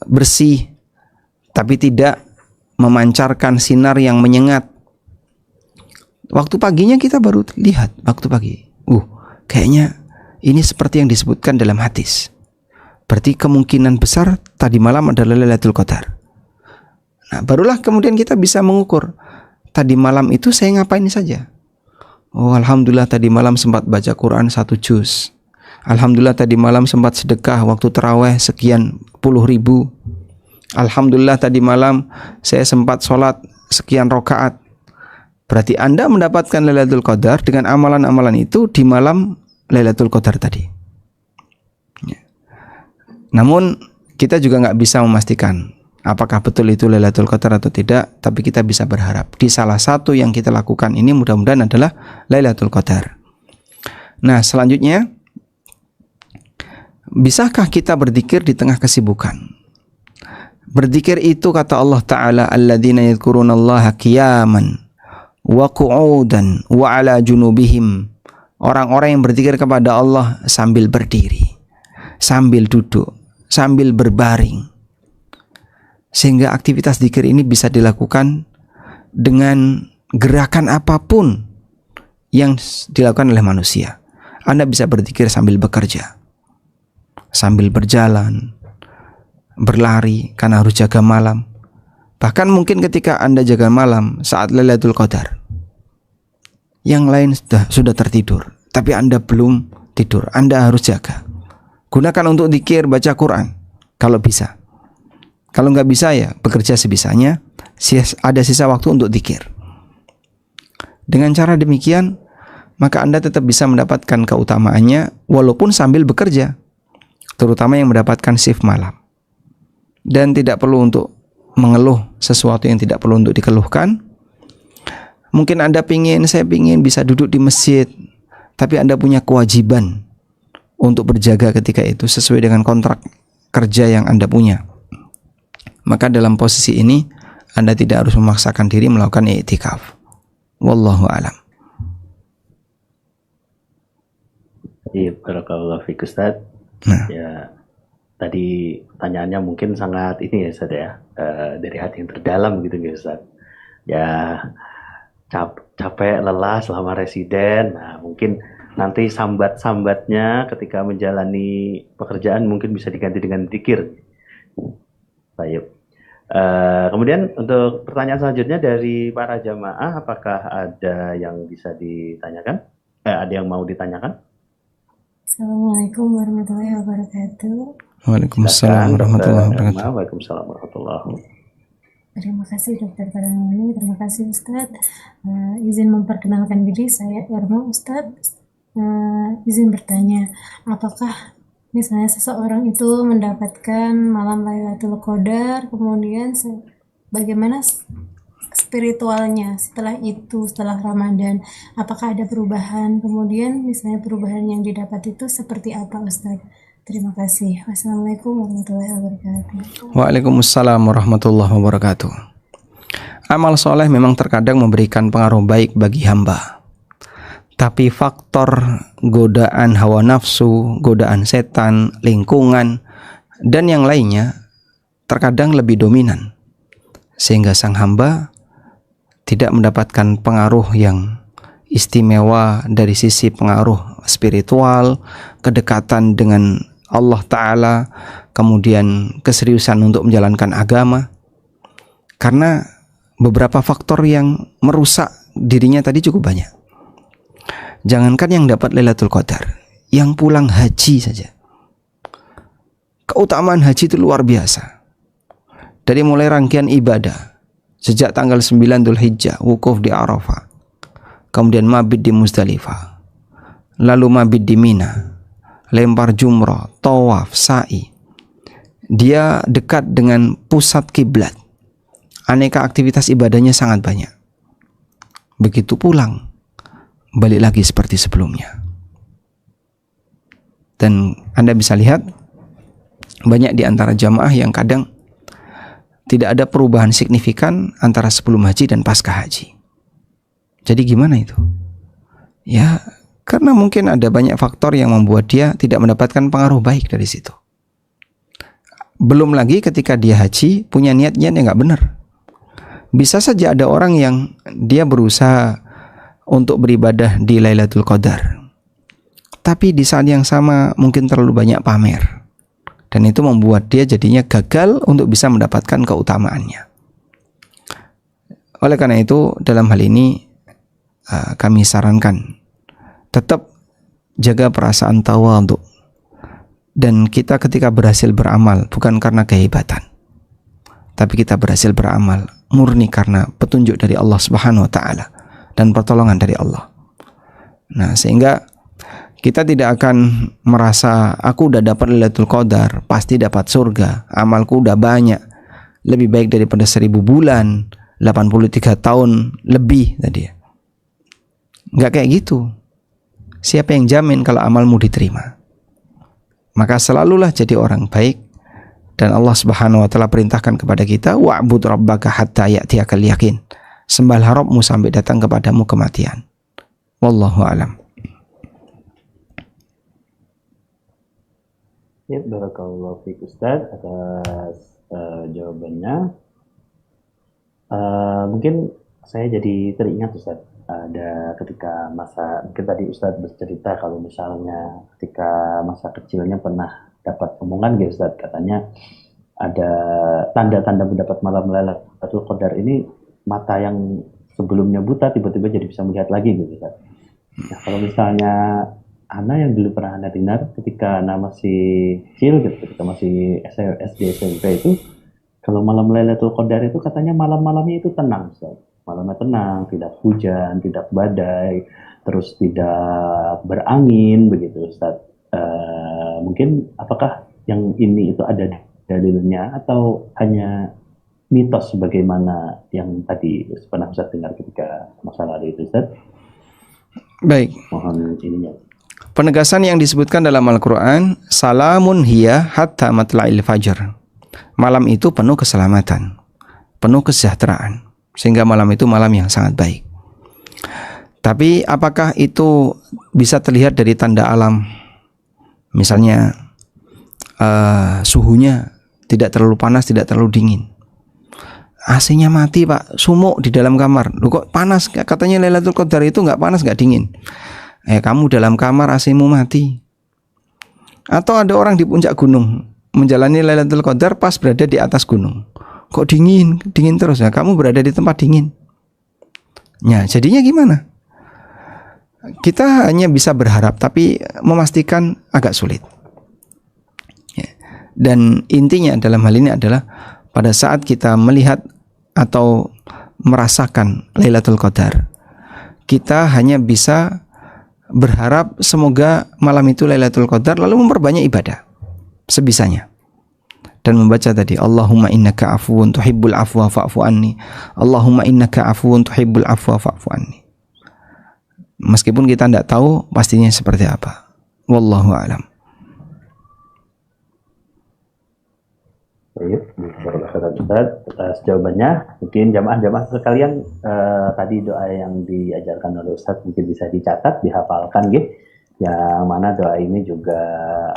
bersih, tapi tidak memancarkan sinar yang menyengat. Waktu paginya kita baru lihat, waktu pagi. Kayaknya ini seperti yang disebutkan dalam hadis. Berarti kemungkinan besar tadi malam adalah Lailatul Qadar. Nah, barulah kemudian kita bisa mengukur. Tadi malam itu saya ngapain saja? Alhamdulillah tadi malam sempat baca Quran 1 juz. Alhamdulillah tadi malam sempat sedekah waktu taraweh sekian puluh ribu. Alhamdulillah tadi malam saya sempat sholat sekian rakaat. Berarti Anda mendapatkan Lailatul Qadar dengan amalan-amalan itu di malam Lailatul Qadar tadi. Ya. Namun kita juga nggak bisa memastikan apakah betul itu Lailatul Qadar atau tidak, tapi kita bisa berharap di salah satu yang kita lakukan ini mudah-mudahan adalah Lailatul Qadar. Nah, selanjutnya, bisakah kita berzikir di tengah kesibukan? Berzikir itu kata Allah Ta'ala, alladzina yadhkurunallaha qiyaman wa qu'udan wa ala junubihim. Orang-orang yang berzikir kepada Allah sambil berdiri, sambil duduk, sambil berbaring. Sehingga aktivitas zikir ini bisa dilakukan dengan gerakan apapun yang dilakukan oleh manusia. Anda bisa berzikir sambil bekerja, sambil berjalan, berlari karena harus jaga malam. Bahkan mungkin ketika Anda jaga malam saat Lailatul Qadar, yang lain sudah tertidur, tapi Anda belum tidur, Anda harus jaga. Gunakan untuk zikir, baca Quran kalau bisa. Kalau nggak bisa ya bekerja sebisanya, ada sisa waktu untuk zikir. Dengan cara demikian, maka Anda tetap bisa mendapatkan keutamaannya walaupun sambil bekerja, terutama yang mendapatkan shift malam. Dan tidak perlu untuk mengeluh sesuatu yang tidak perlu untuk dikeluhkan. Mungkin saya pingin bisa duduk di masjid, tapi Anda punya kewajiban untuk berjaga ketika itu sesuai dengan kontrak kerja yang Anda punya. Maka dalam posisi ini Anda tidak harus memaksakan diri melakukan i'tikaf. Wallahu a'lam. Iya, barakallahu fiik Ustaz. Nah, Ya, tadi pertanyaannya mungkin sangat ini ya Ustaz ya, dari hati yang terdalam gitu ya Ustaz. Ya, capek lelah selama residen. Nah, mungkin nanti sambat-sambatnya ketika menjalani pekerjaan mungkin bisa diganti dengan zikir. Baik. Kemudian untuk pertanyaan selanjutnya dari para jamaah, apakah ada yang bisa ditanyakan? Ada yang mau ditanyakan? Assalamualaikum warahmatullahi wabarakatuh. Waalaikumsalam warahmatullahi wabarakatuh. Waalaikumsalam warahmatullahi wabarakatuh. Terima kasih Dokter Karangani, terima kasih Ustadz. Izin memperkenalkan diri, saya Irma Ustadz. Izin bertanya, apakah misalnya seseorang itu mendapatkan malam Lailatul Qadar, kemudian bagaimana spiritualnya setelah itu, setelah Ramadan, apakah ada perubahan? Kemudian misalnya perubahan yang didapat itu seperti apa Ustaz? Terima kasih. Wassalamualaikum warahmatullahi wabarakatuh. Waalaikumsalam warahmatullahi wabarakatuh. Amal soleh memang terkadang memberikan pengaruh baik bagi hamba. Tapi faktor godaan hawa nafsu, godaan setan, lingkungan, dan yang lainnya terkadang lebih dominan. Sehingga sang hamba tidak mendapatkan pengaruh yang istimewa dari sisi pengaruh spiritual, kedekatan dengan Allah Ta'ala, kemudian keseriusan untuk menjalankan agama. Karena beberapa faktor yang merusak dirinya tadi cukup banyak. Jangankan yang dapat Lailatul Qadar, yang pulang haji saja, keutamaan haji itu luar biasa. Dari mulai rangkaian ibadah, sejak tanggal 9 Dzulhijjah, wukuf di Arafah, kemudian mabit di Muzdalifah, lalu mabit di Mina, lempar jumrah, tawaf, sa'i. Dia dekat dengan pusat kiblat. Aneka aktivitas ibadahnya sangat banyak. Begitu pulang, balik lagi seperti sebelumnya. Dan Anda bisa lihat banyak di antara jamaah yang kadang tidak ada perubahan signifikan antara sebelum haji dan pasca haji. Jadi gimana itu? Ya, karena mungkin ada banyak faktor yang membuat dia tidak mendapatkan pengaruh baik dari situ. Belum lagi ketika dia haji punya niat-niat yang nggak benar. Bisa saja ada orang yang dia berusaha untuk beribadah di Lailatul Qadar, tapi di saat yang sama mungkin terlalu banyak pamer, dan itu membuat dia jadinya gagal untuk bisa mendapatkan keutamaannya. Oleh karena itu, dalam hal ini kami sarankan tetap jaga perasaan tawadhu, dan kita ketika berhasil beramal bukan karena kehebatan, tapi kita berhasil beramal murni karena petunjuk dari Allah Subhanahu wa taala dan pertolongan dari Allah. Nah, sehingga kita tidak akan merasa aku udah dapat Lailatul Qadar, pasti dapat surga, amalku udah banyak, lebih baik daripada 1000 bulan, 83 tahun lebih tadi. Enggak kayak gitu. Siapa yang jamin kalau amalmu diterima? Maka selalulah jadi orang baik. Dan Allah Subhanahu wa taala perintahkan kepada kita, wa'bud rabbaka hatta ya'tiyakal yaqin. Sembahlah Rabbmu sampai datang kepadamu kematian. Wallahu a'lam. Ya, barakallahu fiik Ustaz atas jawabannya. Mungkin saya jadi teringat Ustaz, ada ketika masa, mungkin tadi Ustaz bercerita kalau misalnya ketika masa kecilnya pernah dapat omongan gitu Ustaz, katanya ada tanda-tanda mendapat malam Lailatul Qadar ini, mata yang sebelumnya buta tiba-tiba jadi bisa melihat lagi gitu Ustaz. Nah, kalau misalnya Ana yang dulu pernah Ana dengar ketika Ana masih kecil gitu, ketika masih SD SMP itu, kalau malam Lailatul Qadar itu katanya malam-malamnya itu tenang Ustaz. Malamnya tenang, tidak hujan, tidak badai, terus tidak berangin begitu Ustaz. Mungkin apakah yang ini itu ada dalilnya atau hanya mitos sebagaimana yang tadi pernah Ustaz dengar ketika masa lalu itu Ustaz? Baik. Mohon ininya. Penegasan yang disebutkan dalam Al-Quran, salamun hiya hatta matla'il fajr. Malam itu penuh keselamatan, penuh kesejahteraan, sehingga malam itu malam yang sangat baik. Tapi apakah itu bisa terlihat dari tanda alam? Misalnya suhunya tidak terlalu panas, tidak terlalu dingin. AC-nya mati Pak, sumuk di dalam kamar. Loh kok panas? Katanya Lailatul Qadar itu nggak panas, nggak dingin. Kamu dalam kamar AC-mu mati. Atau ada orang di puncak gunung menjalani Lailatul Qadar pas berada di atas gunung. Kok dingin, dingin terus ya? Kamu berada di tempat dingin. Ya, jadinya gimana? Kita hanya bisa berharap, tapi memastikan agak sulit. Ya. Dan intinya dalam hal ini adalah pada saat kita melihat atau merasakan Lailatul Qadar, kita hanya bisa berharap semoga malam itu Lailatul Qadar, lalu memperbanyak ibadah sebisanya. Dan membaca tadi, Allahumma innaka afuwun tuhibbul afwa fa'fu anni. Allahumma innaka afuwun tuhibbul afwa fa'fu anni. Meskipun kita tidak tahu pastinya seperti apa. Wallahu a'lam. Baik, Ustaz atas jawabannya. Mungkin jamaah-jamaah sekalian, tadi doa yang diajarkan oleh Ustaz mungkin bisa dicatat, dihafalkan gitu. Yang mana doa ini juga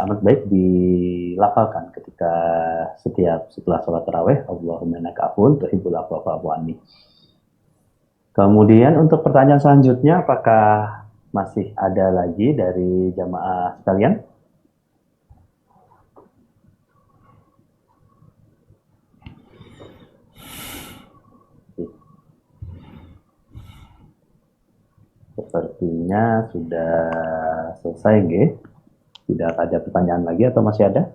amat baik dilafalkan ketika setelah sholat tarawih, Allahumma innaka afuwun tuhibbul afwa fa'fu anni. Kemudian untuk pertanyaan selanjutnya, apakah masih ada lagi dari jamaah sekalian? Sepertinya sudah selesai, G. Tidak ada pertanyaan lagi atau masih ada?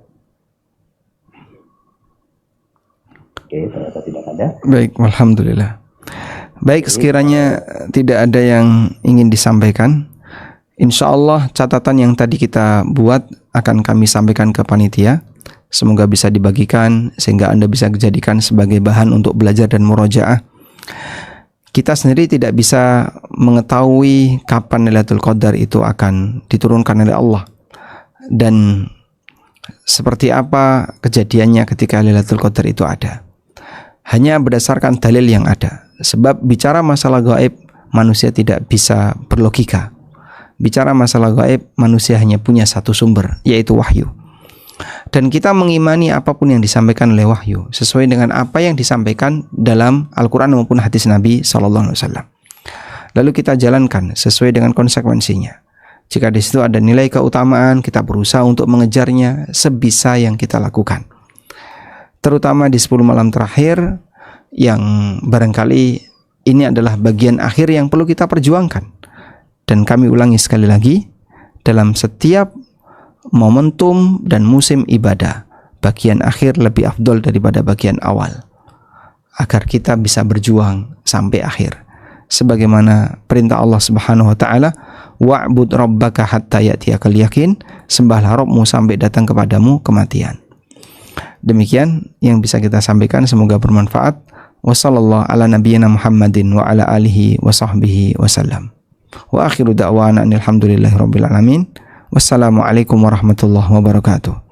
Oke, ternyata tidak ada. Baik, alhamdulillah. Baik, sekiranya tidak ada yang ingin disampaikan, insya Allah catatan yang tadi kita buat akan kami sampaikan ke panitia. Semoga bisa dibagikan sehingga Anda bisa dijadikan sebagai bahan untuk belajar dan murojaah. Kita sendiri tidak bisa mengetahui kapan Lailatul Qadar itu akan diturunkan oleh Allah dan seperti apa kejadiannya ketika Lailatul Qadar itu ada. Hanya berdasarkan dalil yang ada. Sebab bicara masalah gaib, manusia tidak bisa berlogika. Bicara masalah gaib, manusia hanya punya satu sumber, yaitu wahyu. Dan kita mengimani apapun yang disampaikan oleh wahyu sesuai dengan apa yang disampaikan dalam Al-Quran maupun hadis Nabi SAW. Lalu kita jalankan sesuai dengan konsekuensinya. Jika di situ ada nilai keutamaan, kita berusaha untuk mengejarnya sebisa yang kita lakukan. Terutama di 10 malam terakhir yang barangkali ini adalah bagian akhir yang perlu kita perjuangkan. Dan kami ulangi sekali lagi, dalam setiap momentum dan musim ibadah, bagian akhir lebih afdol daripada bagian awal, agar kita bisa berjuang sampai akhir. Sebagaimana perintah Allah Subhanahu wa taala, wa'bud rabbaka hatta ya'tiyakal yaqin, sembahlah Rabbmu sampai datang kepadamu kematian. Demikian yang bisa kita sampaikan, semoga bermanfaat. Wassallallahu ala nabiyyina Muhammadin wa ala alihi wa sahbihi wasallam. Wa akhiru da'wana alhamdulillahi rabbil alamin. Wassalamualaikum warahmatullahi wabarakatuh.